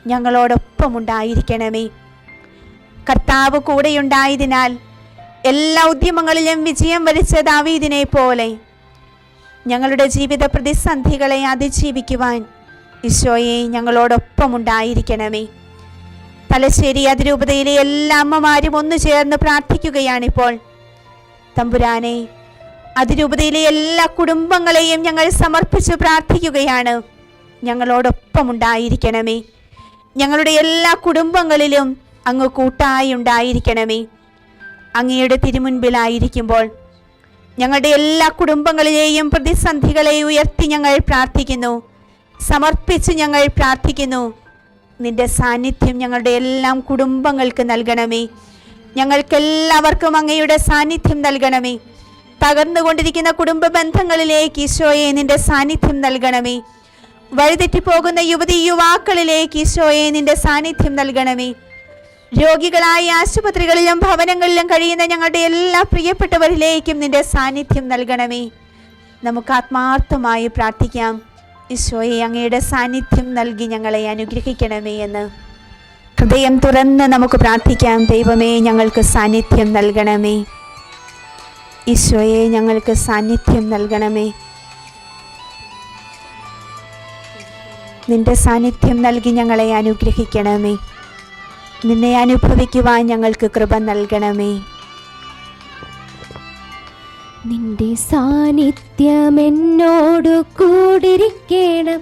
[SPEAKER 1] ഞങ്ങളോടൊപ്പം ഉണ്ടായിരിക്കണമേ. കർത്താവ് കൂടെയുണ്ടായതിനാൽ എല്ലാ ഉദ്യമങ്ങളിലും വിജയം വരിച്ച ദാവീദിനെ പോലെ ഞങ്ങളുടെ ജീവിത പ്രതിസന്ധികളെ അതിജീവിക്കുവാൻ ഈശോയെ ഞങ്ങളോടൊപ്പം ഉണ്ടായിരിക്കണമേ. തലശ്ശേരി അതിരൂപതയിലെ എല്ലാ അമ്മമാരും ഒന്നു ചേർന്ന് പ്രാർത്ഥിക്കുകയാണിപ്പോൾ. തമ്പുരാനെ, അതിരൂപതയിലെ എല്ലാ കുടുംബങ്ങളെയും ഞങ്ങൾ സമർപ്പിച്ച് പ്രാർത്ഥിക്കുകയാണ്. ഞങ്ങളോടൊപ്പം ഉണ്ടായിരിക്കണമേ. ഞങ്ങളുടെ എല്ലാ കുടുംബങ്ങളിലും അങ്ങ് കൂട്ടായി ഉണ്ടായിരിക്കണമേ. അങ്ങയുടെ തിരുമുൻപിലായിരിക്കുമ്പോൾ ഞങ്ങളുടെ എല്ലാ കുടുംബങ്ങളിലെയും പ്രതിസന്ധികളെ ഉയർത്തി ഞങ്ങൾ പ്രാർത്ഥിക്കുന്നു, സമർപ്പിച്ച് ഞങ്ങൾ പ്രാർത്ഥിക്കുന്നു. നിന്റെ സാന്നിധ്യം ഞങ്ങളുടെ എല്ലാം കുടുംബങ്ങൾക്ക് നൽകണമേ. ഞങ്ങൾക്കെല്ലാവർക്കും അങ്ങയുടെ സാന്നിധ്യം നൽകണമേ. തകർന്നുകൊണ്ടിരിക്കുന്ന കുടുംബ ബന്ധങ്ങളിലേക്ക് ഈശോയെ നിന്റെ സാന്നിധ്യം നൽകണമേ. വഴിതെറ്റിപ്പോകുന്ന യുവതി യുവാക്കളിലേക്ക് ഈശോയെ നിന്റെ സാന്നിധ്യം നൽകണമേ. രോഗികളായ ആശുപത്രികളിലും ഭവനങ്ങളിലും കഴിയുന്ന ഞങ്ങളുടെ എല്ലാ പ്രിയപ്പെട്ടവരിലേക്കും നിന്റെ സാന്നിധ്യം നൽകണമേ. നമുക്ക് ആത്മാർത്ഥമായി പ്രാർത്ഥിക്കാം. ഈശോയെ അങ്ങയുടെ സാന്നിധ്യം നൽകി ഞങ്ങളെ അനുഗ്രഹിക്കണമേ എന്ന് ഹൃദയം തുറന്ന് നമുക്ക് പ്രാർത്ഥിക്കാം. ദൈവമേ, ഞങ്ങൾക്ക് സാന്നിധ്യം നൽകണമേ. ഈശോയെ ഞങ്ങൾക്ക് സാന്നിധ്യം നൽകണമേ. നിന്റെ സാന്നിധ്യം നൽകി ഞങ്ങളെ അനുഗ്രഹിക്കണമേ. നിന്നെ അനുഭവിക്കുവാൻ ഞങ്ങൾക്ക് കൃപ നൽകണമേ.
[SPEAKER 2] നിന്റെ സാന്നിധ്യം എന്നോടു കൂടിരിക്കണം,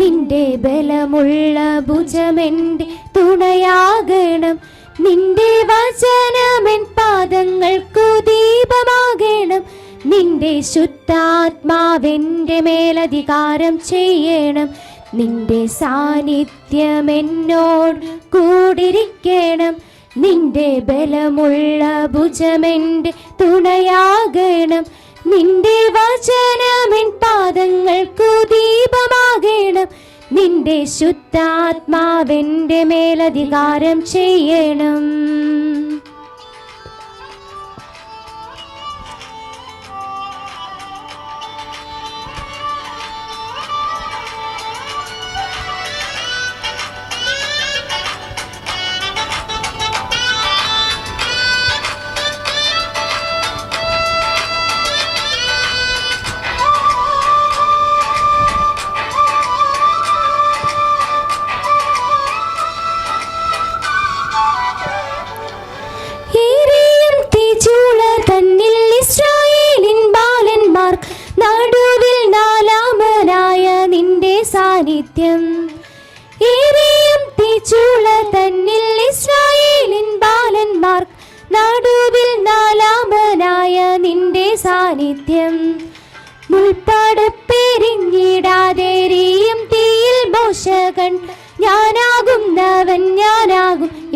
[SPEAKER 2] നിന്റെ ബലമുള്ള ഭുജമെൻ്റെ തുണയാകണം, നിന്റെ വചനമെൻ പാദങ്ങൾക്കു ദീപമാകണം, നിന്റെ ശുദ്ധാത്മാവെൻ്റെ മേലധികാരം ചെയ്യണം. നിന്റെ സാന്നിധ്യം എന്നോട് കൂടിരിക്കണം, നിന്റെ ബലമുള്ള ഭുജമെൻ്റെ തുണയാകണം, നിന്റെ വചനമെൻ പാദങ്ങൾക്കു ദീപമാകണം, നിന്റെ ശുദ്ധാത്മാവെൻ്റെ മേലധികാരം ചെയ്യണം.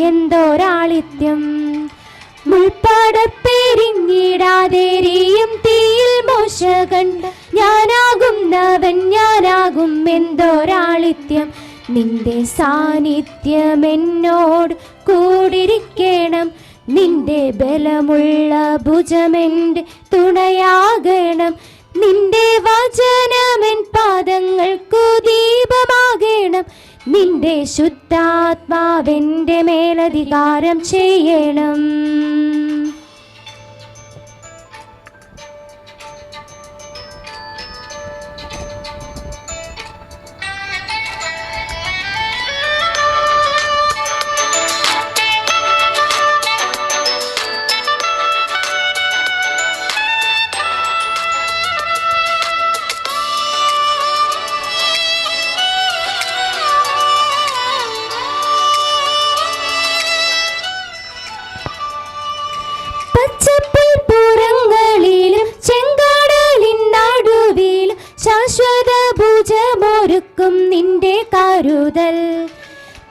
[SPEAKER 2] എന്തോരാളിത്യം. മുൾപ്പാടപ്പെരിഞ്ഞിടാതെരിയും തീയിൽ മോശ കണ്ട ഞാനാകുന്നവൻ ഞാനാകും എന്തോരാളിത്യം. നിന്റെ സാന്നിധ്യം എന്നോട് കൂടിരിക്കണം, നിന്റെ ബലമുള്ള ഭുജമെൻ്റെ തുണയാകണം, നിന്റെ വചനമെൻ പാദങ്ങൾക്കു ദീപമാകണം, നിന്റെ ശുദ്ധാത്മാവെൻ്റെ മേലധികാരം ചെയ്യണം. പച്ചപ്പുൽപ്പുറങ്ങളിലും ചെങ്കടലിൻ നടുവിലും ശാശ്വത ഭുജമൊരുക്കും നിന്റെ കരുതൽ.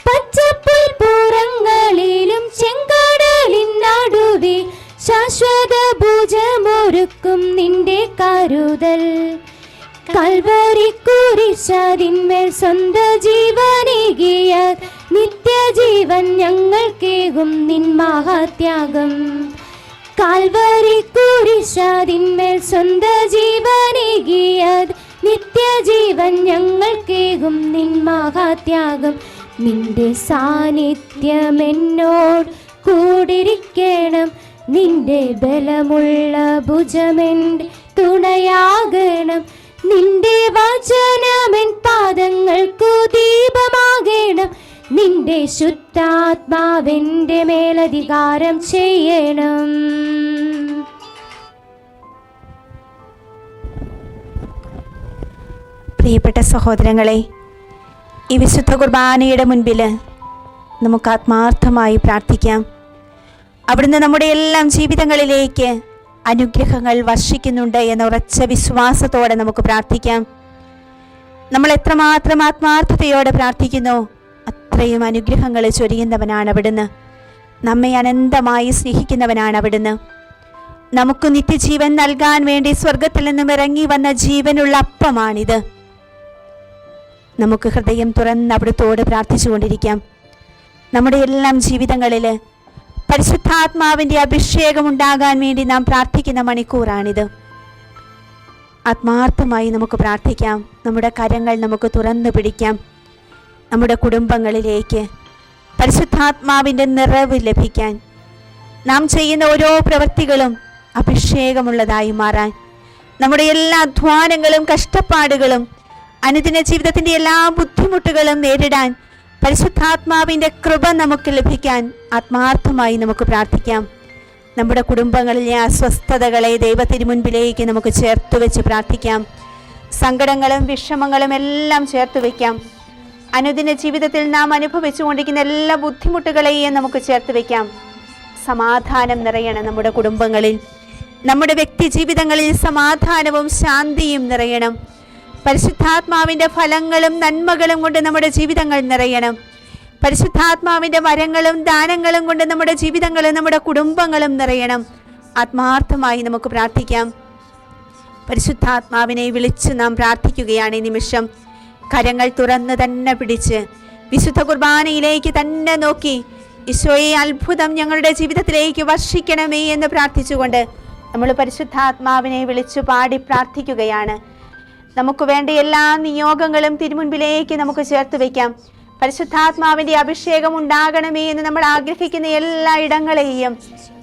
[SPEAKER 2] പച്ചപ്പുൽപ്പുറങ്ങളിലും ചെങ്കടലിൻ നടുവിൽ ശാശ്വത ഭുജമൊരുക്കും നിന്റെ കരുതൽ. കൽവരി കുരിശതിന്മേൽ സ്വന്ത ജീവനേകിയ നിത്യജീവൻ ഞങ്ങൾക്കേകും നിൻ മഹാത്യാഗം. കാൽവരി കുരിശതിന്മേൽ സ്വന്ത ജീവനേകിയ നിത്യജീവൻ ഞങ്ങൾക്കേകും നിൻ മഹാത്യാഗം. നിന്റെ സാന്നിധ്യം എന്നോട് കൂടിരിക്കണം, നിന്റെ ബലമുള്ള ഭുജമെൻ്റെ തുണയാകണം, നിന്റെ വചനമെൻ പാദങ്ങൾക്കു ദീപമാകണം, നിന്റെ ശുദ്ധാത്മാവെൻ്റെ മേലധികാരം ചെയ്യണം.
[SPEAKER 1] പ്രിയപ്പെട്ട സഹോദരങ്ങളെ, ഈ വിശുദ്ധ കുർബാനയുടെ മുൻപിൽ നമുക്ക് ആത്മാർത്ഥമായി പ്രാർത്ഥിക്കാം. അവിടുന്ന് നമ്മുടെ എല്ലാം ജീവിതങ്ങളിലേക്ക് അനുഗ്രഹങ്ങൾ വർഷിക്കുന്നുണ്ട് എന്ന ഉറച്ച വിശ്വാസത്തോടെ നമുക്ക് പ്രാർത്ഥിക്കാം. നമ്മൾ എത്രമാത്രം ആത്മാർത്ഥതയോടെ പ്രാർത്ഥിക്കുന്നു, അത്രയും അനുഗ്രഹങ്ങൾ ചൊരിയുന്നവനാണ് അവിടുന്ന്. നമ്മെ അനന്തമായി സ്നേഹിക്കുന്നവനാണ് അവിടുന്ന്. നമുക്ക് നിത്യജീവൻ നൽകാൻ വേണ്ടി സ്വർഗത്തിൽ നിന്നും ഇറങ്ങി വന്ന ജീവനുള്ള അപ്പമാണിത്. നമുക്ക് ഹൃദയം തുറന്ന് അവിടുത്തോട് പ്രാർത്ഥിച്ചുകൊണ്ടിരിക്കാം. നമ്മുടെ എല്ലാം ജീവിതങ്ങളിൽ പരിശുദ്ധാത്മാവിൻ്റെ അഭിഷേകം ഉണ്ടാകാൻ വേണ്ടി നാം പ്രാർത്ഥിക്കുന്ന മണിക്കൂറാണിത്. ആത്മാർത്ഥമായി നമുക്ക് പ്രാർത്ഥിക്കാം. നമ്മുടെ കരങ്ങൾ നമുക്ക് തുറന്നു പിടിക്കാം. നമ്മുടെ കുടുംബങ്ങളിലേക്ക് പരിശുദ്ധാത്മാവിൻ്റെ നിറവ് ലഭിക്കാൻ, നാം ചെയ്യുന്ന ഓരോ പ്രവൃത്തികളും അഭിഷേകമുള്ളതായി മാറാൻ, നമ്മുടെ എല്ലാ അധ്വാനങ്ങളും കഷ്ടപ്പാടുകളും അനുദിന ജീവിതത്തിൻ്റെ എല്ലാ ബുദ്ധിമുട്ടുകളും നേരിടാൻ പരിശുദ്ധാത്മാവിൻ്റെ കൃപ നമുക്ക് ലഭിക്കാൻ ആത്മാർത്ഥമായി നമുക്ക് പ്രാർത്ഥിക്കാം. നമ്മുടെ കുടുംബങ്ങളിലെ അസ്വസ്ഥതകളെ ദൈവത്തിന് മുൻപിലേക്ക് നമുക്ക് ചേർത്ത് വെച്ച് പ്രാർത്ഥിക്കാം. സങ്കടങ്ങളും വിഷമങ്ങളും എല്ലാം ചേർത്ത് വയ്ക്കാം. അനുദിന ജീവിതത്തിൽ നാം അനുഭവിച്ചുകൊണ്ടിരിക്കുന്ന എല്ലാ ബുദ്ധിമുട്ടുകളെയും നമുക്ക് ചേർത്ത് വയ്ക്കാം. സമാധാനം നിറയണം നമ്മുടെ കുടുംബങ്ങളിൽ, നമ്മുടെ വ്യക്തി ജീവിതങ്ങളിൽ സമാധാനവും ശാന്തിയും നിറയണം. പരിശുദ്ധാത്മാവിൻ്റെ ഫലങ്ങളും നന്മകളും കൊണ്ട് നമ്മുടെ ജീവിതങ്ങൾ നിറയണം. പരിശുദ്ധാത്മാവിൻ്റെ വരങ്ങളും ദാനങ്ങളും കൊണ്ട് നമ്മുടെ ജീവിതങ്ങളും നമ്മുടെ കുടുംബങ്ങളും നിറയണം. ആത്മാർത്ഥമായി നമുക്ക് പ്രാർത്ഥിക്കാം. പരിശുദ്ധാത്മാവിനെ വിളിച്ച് നാം പ്രാർത്ഥിക്കുകയാണ് ഈ നിമിഷം. കരങ്ങൾ തുറന്ന് തന്നെ പിടിച്ച് വിശുദ്ധ കുർബാനയിലേക്ക് തന്നെ നോക്കി ഈശോയെ അത്ഭുതം ഞങ്ങളുടെ ജീവിതത്തിലേക്ക് വർഷിക്കണമേ എന്ന് പ്രാർത്ഥിച്ചുകൊണ്ട് നമ്മൾ പരിശുദ്ധാത്മാവിനെ വിളിച്ചു പാടി പ്രാർത്ഥിക്കുകയാണ്. നമുക്ക് വേണ്ട എല്ലാ നിയോഗങ്ങളും തിരുമുൻപിലേക്ക് നമുക്ക് ചേർത്ത് വയ്ക്കാം. പരിശുദ്ധാത്മാവിൻ്റെ അഭിഷേകം ഉണ്ടാകണമേ എന്ന് നമ്മൾ ആഗ്രഹിക്കുന്ന എല്ലാ ഇടങ്ങളെയും,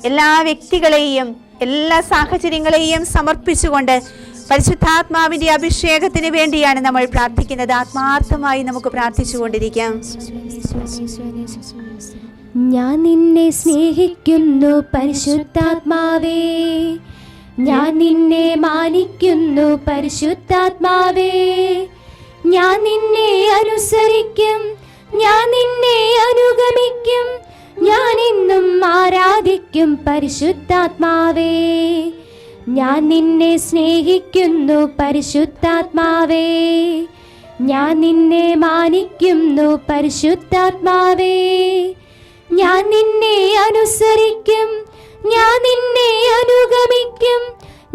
[SPEAKER 1] എല്ലാ വ്യക്തികളെയും, എല്ലാ സാഹചര്യങ്ങളെയും സമർപ്പിച്ചുകൊണ്ട് പരിശുദ്ധാത്മാവിൻ്റെ അഭിഷേകത്തിന് വേണ്ടിയാണ് നമ്മൾ പ്രാർത്ഥിക്കുന്നത്. ആത്മാർത്ഥമായി നമുക്ക് പ്രാർത്ഥിച്ചുകൊണ്ടിരിക്കാം.
[SPEAKER 2] ഞാൻ നിന്നെ സ്നേഹിക്കുന്നു പരിശുദ്ധാത്മാവേ, ഞാൻ നിന്നെ മാനിക്കുന്നു പരിശുദ്ധാത്മാവേ, ഞാൻ നിന്നെ അനുസരിക്കും, ഞാൻ നിന്നെ അനുഗമിക്കും, ഞാൻ ഇന്നും ആരാധിക്കും പരിശുദ്ധാത്മാവേ. ഞാൻ നിന്നെ സ്നേഹിക്കുന്നു പരിശുദ്ധാത്മാവേ, ഞാൻ നിന്നെ മാനിക്കുന്നു പരിശുദ്ധാത്മാവേ, ഞാൻ അനുസരിക്കും, ഞാൻ നിന്നെ അനുഗമിക്കും,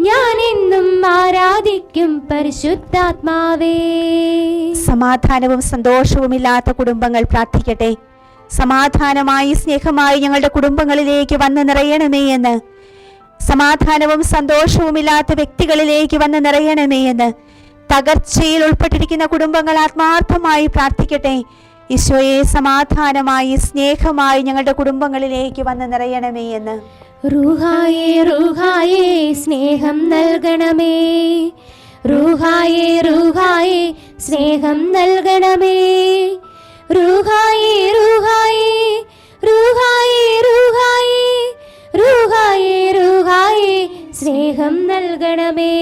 [SPEAKER 2] ഞാൻ എന്നും ആരാധിക്കും പരിശുദ്ധാത്മാവേ.
[SPEAKER 1] സമാധാനവും സന്തോഷവും ഇല്ലാത്ത കുടുംബങ്ങൾ പ്രാർത്ഥിക്കട്ടെ. സമാധാനമായി സ്നേഹമായി ഞങ്ങളുടെ കുടുംബങ്ങളിലേക്ക് വന്ന് നിറയണമേ എന്ന്, സമാധാനവും സന്തോഷവും ഇല്ലാത്ത വ്യക്തികളിലേക്ക് വന്ന് നിറയണമേ എന്ന് തകർച്ചയിൽ ഉൾപ്പെട്ടിരിക്കുന്ന കുടുംബങ്ങൾ ആത്മാർത്ഥമായി പ്രാർത്ഥിക്കട്ടെ. ഈശോയെ, സമാധാനമായി സ്നേഹമായി ഞങ്ങളുടെ കുടുംബങ്ങളിലേക്ക് വന്ന് നിറയണമേ എന്ന്.
[SPEAKER 2] റൂഹായേ റൂഹായേ സ്നേഹം നൽകണമേ, റൂഹായേ റൂഹായേ സ്നേഹം നൽകണമേ, റൂഹായേ റൂഹായേ റൂഹായേ റൂഹായേ റൂഹായേ റൂഹായേ സ്നേഹം നൽകണമേ,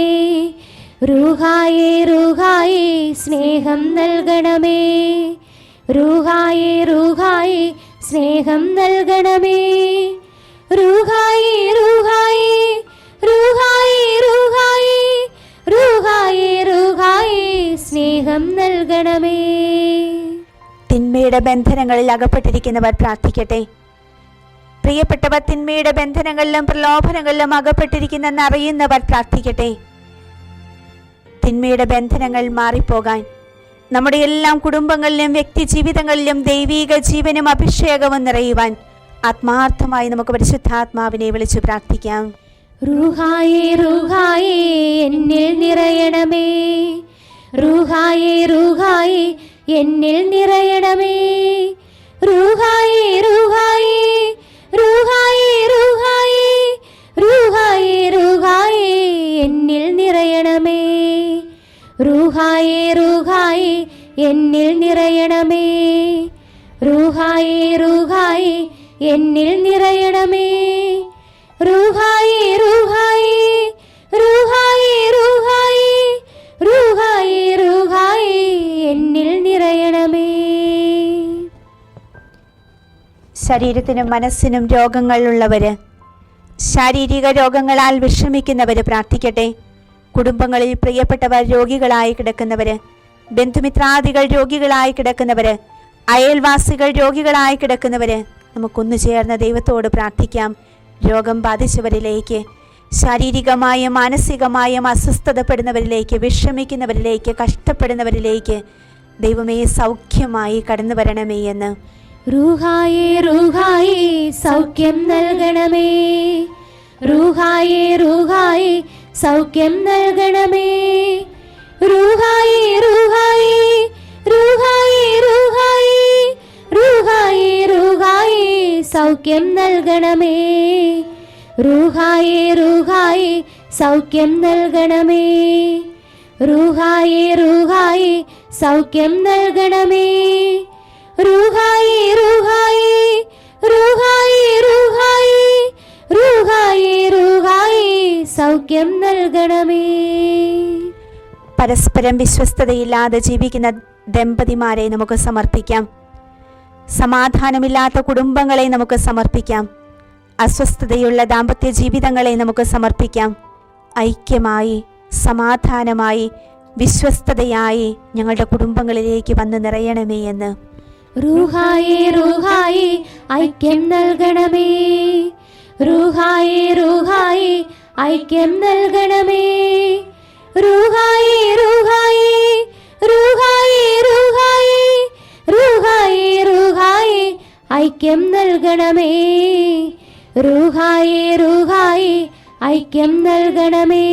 [SPEAKER 2] റൂഹായേ റൂഹായേ സ്നേഹം നൽകണമേ, റൂഹായേ റൂഹായേ സ്നേഹം നൽകണമേ, റൂഹായേ റൂഹായേ റൂഹായേ റൂഹായേ റൂഹായേ റൂഹായേ സ്നേഹം നൽകണമേ.
[SPEAKER 1] തിന്മയുടെ ബന്ധനങ്ങളിൽ അകപ്പെട്ടിരിക്കുന്നവർ പ്രാർത്ഥിക്കട്ടെ. പ്രിയപ്പെട്ടവർ, തിന്മയുടെ ബന്ധനങ്ങളിലും പ്രലോഭനങ്ങളിലും അകപ്പെട്ടിരിക്കുന്നെന്ന് അറിയുന്നവർ പ്രാർത്ഥിക്കട്ടെ. തിന്മയുടെ ബന്ധനങ്ങൾ മാറിപ്പോകാൻ നമ്മുടെ എല്ലാം കുടുംബങ്ങളിലും വ്യക്തി ജീവിതങ്ങളിലും ദൈവീക ജീവനും അഭിഷേകവും നിറയുവാൻ ആത്മാർത്ഥമായി നമുക്ക് പരിശുദ്ധാത്മാവിനെ വിളിച്ചു പ്രാർത്ഥിക്കാം.
[SPEAKER 2] റൂഹായേ റൂഹായേ എന്നിൽ നിറയണമേ, റൂഹായേ റൂഹായേ എന്നിൽ നിറയണമേ, റൂഹായേ റൂഹായേ റൂഹായേ റൂഹായേ റൂഹായേ റൂഹായേ എന്നിൽ നിറയണമേ, റൂഹായേ റൂഹായേ എന്നിൽ നിറയണമേ, റൂഹായേ റൂഹായേ എന്നിൽ നിറയണമേ, റൂഹായേ റൂഹായേ റൂഹായേ റൂഹായേ റൂഹായേ റൂഹായേ എന്നിൽ നിറയണമേ.
[SPEAKER 1] ശരീരത്തിനും മനസ്സിനും രോഗങ്ങളുള്ളവര്, ശാരീരിക രോഗങ്ങളാൽ വിഷമിക്കുന്നവര് പ്രാർത്ഥിക്കട്ടെ. കുടുംബങ്ങളിൽ പ്രിയപ്പെട്ടവർ രോഗികളായി കിടക്കുന്നവര്, ബന്ധുമിത്രാദികൾ രോഗികളായി കിടക്കുന്നവര്, അയൽവാസികൾ രോഗികളായി കിടക്കുന്നവര്, നമുക്കൊന്നു ചേർന്ന് ദൈവത്തോട് പ്രാർത്ഥിക്കാം. രോഗം ബാധിച്ചവരിലേക്ക്, ശാരീരികമായും മാനസികമായും അസ്വസ്ഥതപ്പെടുന്നവരിലേക്ക്, വിഷമിക്കുന്നവരിലേക്ക്, കഷ്ടപ്പെടുന്നവരിലേക്ക് ദൈവമേ സൗഖ്യമായി കടന്നു വരണമേ എന്ന്.
[SPEAKER 2] റൂഹായേ റൂഹായേ സൗഖ്യം നൽകണമേ, റൂഹായേ റൂഹായേ സൗഖ്യം നൽകണമേ, റൂഹായേ റൂഹായേ റൂഹായേ റൂഹായേ റൂഹായേ റൂഹായേ സൗഖ്യം നൽകണമേ, റൂഹായേ റൂഹായേ സൗഖ്യം നൽകണമേ, റൂഹായേ റൂഹായേ സൗഖ്യം നൽകണമേ, റൂഹായേ റൂഹായേ റൂഹായേ റൂഹായേ റൂഹായേ റൂഹായേ സൗഖ്യം നൽകണമേ.
[SPEAKER 1] പരസ്പരം വിശ്വസ്തതയില്ലാതെ ജീവിക്കുന്ന ദമ്പതിമാരെ നമുക്ക് സമർപ്പിക്കാം. സമാധാനമില്ലാത്ത കുടുംബങ്ങളെ നമുക്ക് സമർപ്പിക്കാം. അസ്വസ്ഥതയുള്ള ദാമ്പത്യ ജീവിതങ്ങളെ നമുക്ക് സമർപ്പിക്കാം. ഐക്യമായി, സമാധാനമായി, വിശ്വസ്തതയായി ഞങ്ങളുടെ കുടുംബങ്ങളിലേക്ക് വന്ന് നിറയണമേ എന്ന്.
[SPEAKER 2] റൂഹായേ റൂഹായേ ഐക്യം നൽകണമേ, റൂഹായേ റൂഹായേ ഐക്യം നൽകണമേ, റൂഹായേ റൂഹായേ റൂഹായേ റൂഹായേ റൂഹായേ റൂഹായേ ഐക്യം നൽകണമേ, റൂഹായേ റൂഹായേ ഐക്യം നൽകണമേ,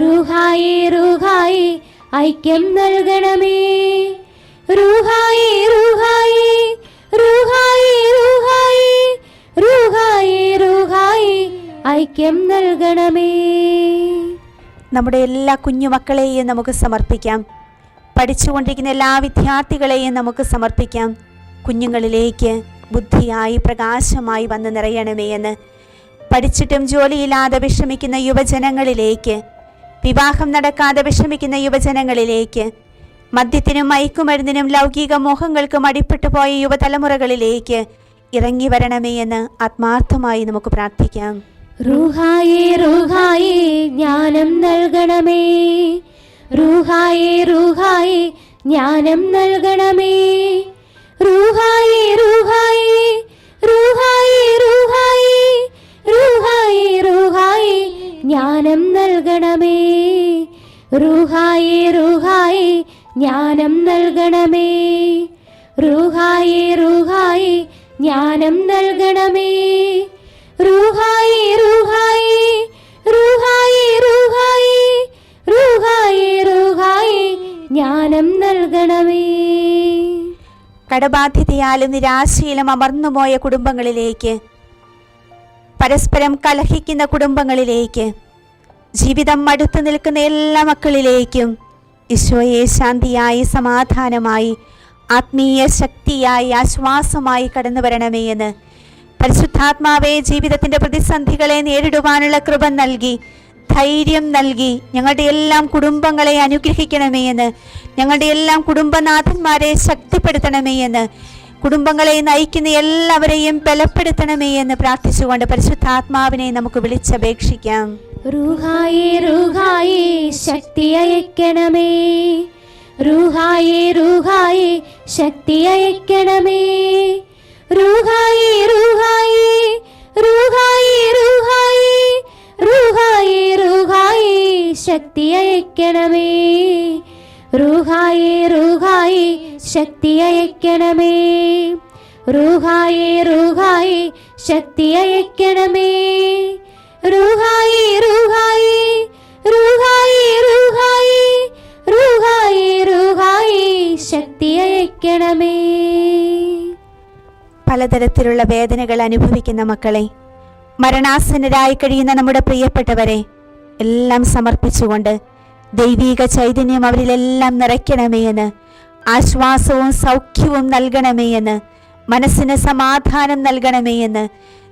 [SPEAKER 2] റൂഹായേ റൂഹായേ ഐക്യം നൽകണമേ, റൂഹായേ റൂഹായേ റൂഹായേ റൂഹായേ റൂഹായേ റൂഹായേ ഐക്യം നൽകണമേ.
[SPEAKER 1] നമ്മുടെ എല്ലാ കുഞ്ഞുമക്കളെയും നമുക്ക് സമർപ്പിക്കാം. പഠിച്ചുകൊണ്ടിരിക്കുന്ന എല്ലാ വിദ്യാർത്ഥികളെയും നമുക്ക് സമർപ്പിക്കാം. കുഞ്ഞുങ്ങളിലേക്ക് ബുദ്ധിയായി പ്രകാശമായി വന്ന് നിറയണമേ എന്ന്. പഠിച്ചിട്ടും ജോലിയില്ലാതെ വിഷമിക്കുന്ന യുവജനങ്ങളിലേക്ക്, വിവാഹം നടക്കാതെ വിഷമിക്കുന്ന യുവജനങ്ങളിലേക്ക്, മദ്യത്തിനും മയക്കുമരുന്നിനും ലൗകിക മോഹങ്ങൾക്കും അടിപ്പെട്ടു പോയ യുവതലമുറകളിലേക്ക് ഇറങ്ങി വരണമേ എന്ന് ആത്മാർത്ഥമായി നമുക്ക് പ്രാർത്ഥിക്കാം.
[SPEAKER 2] റൂഹായേ റൂഹായേ ജ്ഞാനം നൽകണമേ, റൂഹായേ റൂഹായേ ജ്ഞാനം നൽകണമേ, റൂഹായേ റൂഹായേ റൂഹായേ ജ്ഞാനം നൽകണമേ. റൂഹായേ റൂഹായേ ജ്ഞാനം നൽകണമേ. റൂഹായേ റൂഹായേ റൂഹായേ റൂഹായേ റൂഹായേ റൂഹായേ ജ്ഞാനം നൽകണമേ.
[SPEAKER 1] കടബാധ്യതയാലും നിരാശയിലും അമർന്നുപോയ കുടുംബങ്ങളിലേക്ക്, പരസ്പരം കലഹിക്കുന്ന കുടുംബങ്ങളിലേക്ക്, ജീവിതം മടുത്തു നിൽക്കുന്ന എല്ലാ മക്കളിലേക്കും ഈശോയെ ശാന്തിയായി, സമാധാനമായി, ആത്മീയ ശക്തിയായി, ആശ്വാസമായി കടന്നു വരണമേ എന്ന് പരിശുദ്ധാത്മാവെ ജീവിതത്തിൻ്റെ പ്രതിസന്ധികളെ നേരിടുവാനുള്ള കൃപ നൽകി, ധൈര്യം നൽകി ഞങ്ങളുടെ എല്ലാം കുടുംബങ്ങളെ അനുഗ്രഹിക്കണമേ എന്ന്, ഞങ്ങളുടെ എല്ലാം കുടുംബനാഥന്മാരെ ശക്തിപ്പെടുത്തണമേ എന്ന്, കുടുംബങ്ങളെ നയിക്കുന്ന എല്ലാവരെയും ബലപ്പെടുത്തണമേ എന്ന് പ്രാർത്ഥിച്ചുകൊണ്ട് പരിശുദ്ധാത്മാവിനെ നമുക്ക് വിളിച്ചപേക്ഷിക്കാം.
[SPEAKER 2] റൂഹായേ റൂഹായേ ശക്തി അയക്കണമേ. റൂഹായേ റൂഹായേ ശക്തി അയക്കണമേ. റൂഹായേ റൂഹായേ റൂഹായേ റൂഹായേ റൂഹായേ റൂഹായേ ശക്തി അയക്കണമേ. റൂഹായേ റൂഹായേ ശക്തി അയക്കണമേ. റൂഹായേ റൂഹായേ ശക്തി അയക്കണമേ. റൂഹായേ റൂഹായേ റൂഹായേ റൂഹായേ റൂഹായേ റൂഹായേ ശക്തി അയക്കണമേ.
[SPEAKER 1] പലതരത്തിലുള്ള വേദനകൾ അനുഭവിക്കുന്ന മക്കളെ, മരണാസന്നരായി കഴിയുന്ന നമ്മുടെ പ്രിയപ്പെട്ടവരെ എല്ലാം സമർപ്പിച്ചുകൊണ്ട് ദൈവീക ചൈതന്യം അവരിലെല്ലാം നിറയ്ക്കണമേ എന്ന്, ആശ്വാസവും സൗഖ്യവും നൽകണമേ എന്ന്, മനസ്സിന് സമാധാനം നൽകണമേ എന്ന്,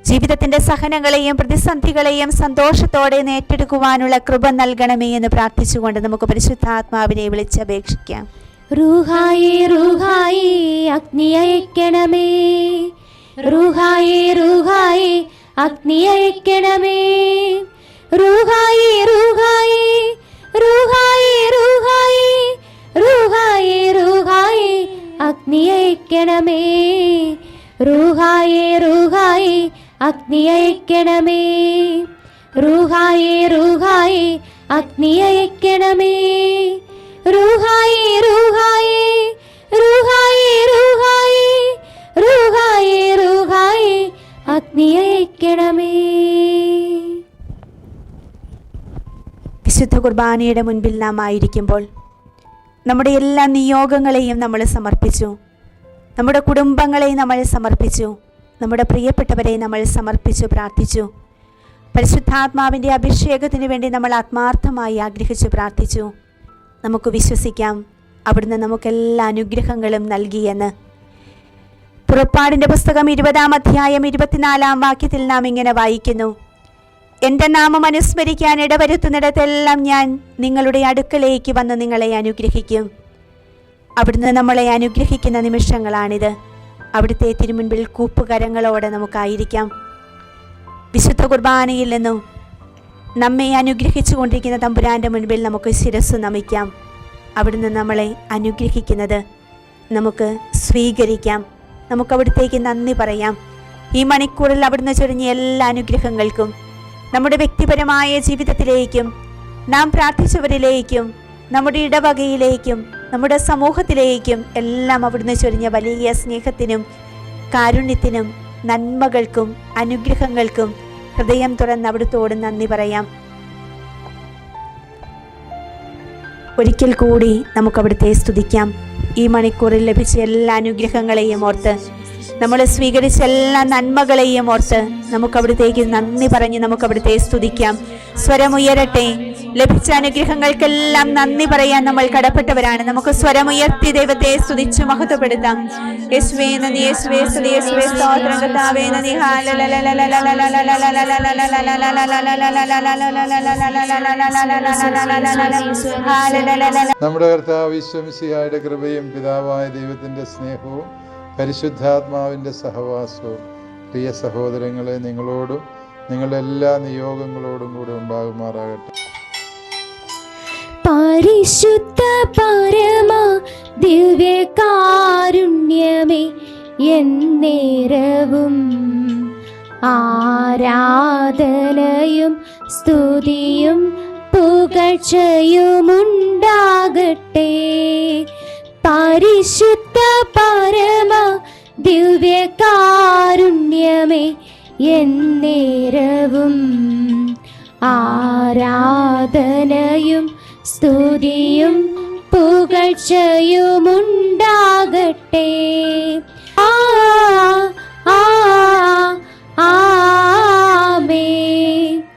[SPEAKER 1] ജീവിതത്തിൻ്റെ സഹനങ്ങളെയും പ്രതിസന്ധികളെയും സന്തോഷത്തോടെ ഏറ്റെടുക്കുവാനുള്ള കൃപ നൽകണമേ എന്ന് പ്രാർത്ഥിച്ചുകൊണ്ട് നമുക്ക് പരിശുദ്ധാത്മാവിനെ വിളിച്ചപേക്ഷിക്കാം.
[SPEAKER 2] റൂഹായേ റൂഹായേ അഗ്നി അയക്കണമേ. റൂഹായേ റൂഹായേ അഗ്നി അയക്കണമേ. റൂഹായേ റൂഹായേ റൂഹായേ റൂഹായേ റൂഹായേ റൂഹായേ അഗ്നി അയക്കണമേ. റൂഹായേ റൂഹായേ അഗ്നി അയക്കണമേ. റൂഹായേ റൂഹായേ അഗ്നി അയക്കണമേ. റൂഹായേ റൂഹായേ റൂഹായേ റൂഹായേ റൂഹായേ റൂഹായേ അഗ്നി അയക്കണമേ.
[SPEAKER 1] വിശുദ്ധ കുർബാനയുടെ മുൻപിൽ നാം ആയിരിക്കുമ്പോൾ നമ്മുടെ എല്ലാ നിയോഗങ്ങളെയും നമ്മൾ സമർപ്പിച്ചു, നമ്മുടെ കുടുംബങ്ങളെ നമ്മൾ സമർപ്പിച്ചു, നമ്മുടെ പ്രിയപ്പെട്ടവരെ നമ്മൾ സമർപ്പിച്ചു പ്രാർത്ഥിച്ചു. പരിശുദ്ധാത്മാവിൻ്റെ അഭിഷേകത്തിന് വേണ്ടി നമ്മൾ ആത്മാർത്ഥമായി ആഗ്രഹിച്ചു പ്രാർത്ഥിച്ചു. നമുക്ക് വിശ്വസിക്കാം അവിടുന്ന് നമുക്കെല്ലാ അനുഗ്രഹങ്ങളും നൽകിയെന്ന്. പുറപ്പാടിൻ്റെ പുസ്തകം 20-ാം അധ്യായം 24-ാം വാക്യത്തിൽ നാം ഇങ്ങനെ വായിക്കുന്നു: എൻ്റെ നാമം അനുസ്മരിക്കാൻ ഇടവരുത്തുന്നിടത്തെല്ലാം ഞാൻ നിങ്ങളുടെ അടുക്കലേക്ക് വന്ന് നിങ്ങളെ അനുഗ്രഹിക്കും. അവിടുന്ന് നമ്മളെ അനുഗ്രഹിക്കുന്ന നിമിഷങ്ങളാണിത്. അവിടുത്തെ തിരുമുൻപിൽ കൂപ്പുകരങ്ങളോടെ നമുക്കായിരിക്കാം. വിശുദ്ധ കുർബാനയിൽ നിന്നും നമ്മെ അനുഗ്രഹിച്ചു കൊണ്ടിരിക്കുന്ന തമ്പുരാൻ്റെ മുൻപിൽ നമുക്ക് ശിരസ്സു നമിക്കാം. അവിടുന്ന് നമ്മളെ അനുഗ്രഹിക്കുന്നത് നമുക്ക് സ്വീകരിക്കാം. നമുക്കവിടുത്തേക്ക് നന്ദി പറയാം. ഈ മണിക്കൂറിൽ അവിടുന്ന് ചൊരിഞ്ഞ എല്ലാ അനുഗ്രഹങ്ങൾക്കും, നമ്മുടെ വ്യക്തിപരമായ ജീവിതത്തിലേക്കും, നാം പ്രാർത്ഥിച്ചവരിലേക്കും, നമ്മുടെ ഇടവകയിലേക്കും, നമ്മുടെ സമൂഹത്തിലേക്കും എല്ലാം അവിടുന്ന് ചൊരിഞ്ഞ വലിയ സ്നേഹത്തിനും കാരുണ്യത്തിനും നന്മകൾക്കും അനുഗ്രഹങ്ങൾക്കും ഹൃദയം തുറന്ന് അവിടുത്തോട് നന്ദി പറയാം. ഒരിക്കൽ കൂടി നമുക്കവിടുത്തെ സ്തുതിക്കാം. ഈ മണിക്കൂറിൽ ലഭിച്ച എല്ലാ അനുഗ്രഹങ്ങളെയും ഓർത്ത്, നമ്മൾ സ്വീകരിച്ച എല്ലാ നന്മകളെയും ഓർത്ത് നമുക്കവിടുത്തേക്ക് നന്ദി പറഞ്ഞ് നമുക്കവിടുത്തെ സ്തുതിക്കാം. സ്വരമുയരട്ടെ. ലഭിച്ച അനുഗ്രഹങ്ങൾക്കെല്ലാം നന്ദി പറയാൻ നമ്മൾ കടപ്പെട്ടവരാണ്. നമുക്ക് സ്വരമുയർത്തി ദൈവത്തെ സ്തുതിച്ച് മഹത്വപ്പെടുത്താം. യേശുവേ നന്ദി, യേശുവേ സ്തുതി, യേശുവേ സ്തോത്രം, കർത്താവേ നന്ദി.
[SPEAKER 3] നമ്മുടെ കർത്താവ് ഈശോ മിശിഹായുടെ കൃപയും പിതാവായ ദൈവത്തിൻ്റെ സ്നേഹവും പരിശുദ്ധാത്മാവിൻ്റെ സഹവാസവും പ്രിയ സഹോദരങ്ങളെ നിങ്ങളോടും നിങ്ങളുടെ എല്ലാ നിയോഗങ്ങളോടും കൂടെ ഉണ്ടാകുമാറാകട്ടെ.
[SPEAKER 2] പരിശുദ്ധ പരമ ദിവ്യകാരുണ്യമേ, എന്നേരവും ആരാധനയും സ്തുതിയും പുകഴ്ചയുമുണ്ടാകട്ടെ. പരിശുദ്ധ പരമ ദിവ്യകാരുണ്യമേ, എന്നേരവും ആരാധനയും സ്തുതിയും പുകഴ്ചയുമുണ്ടാകട്ടെ.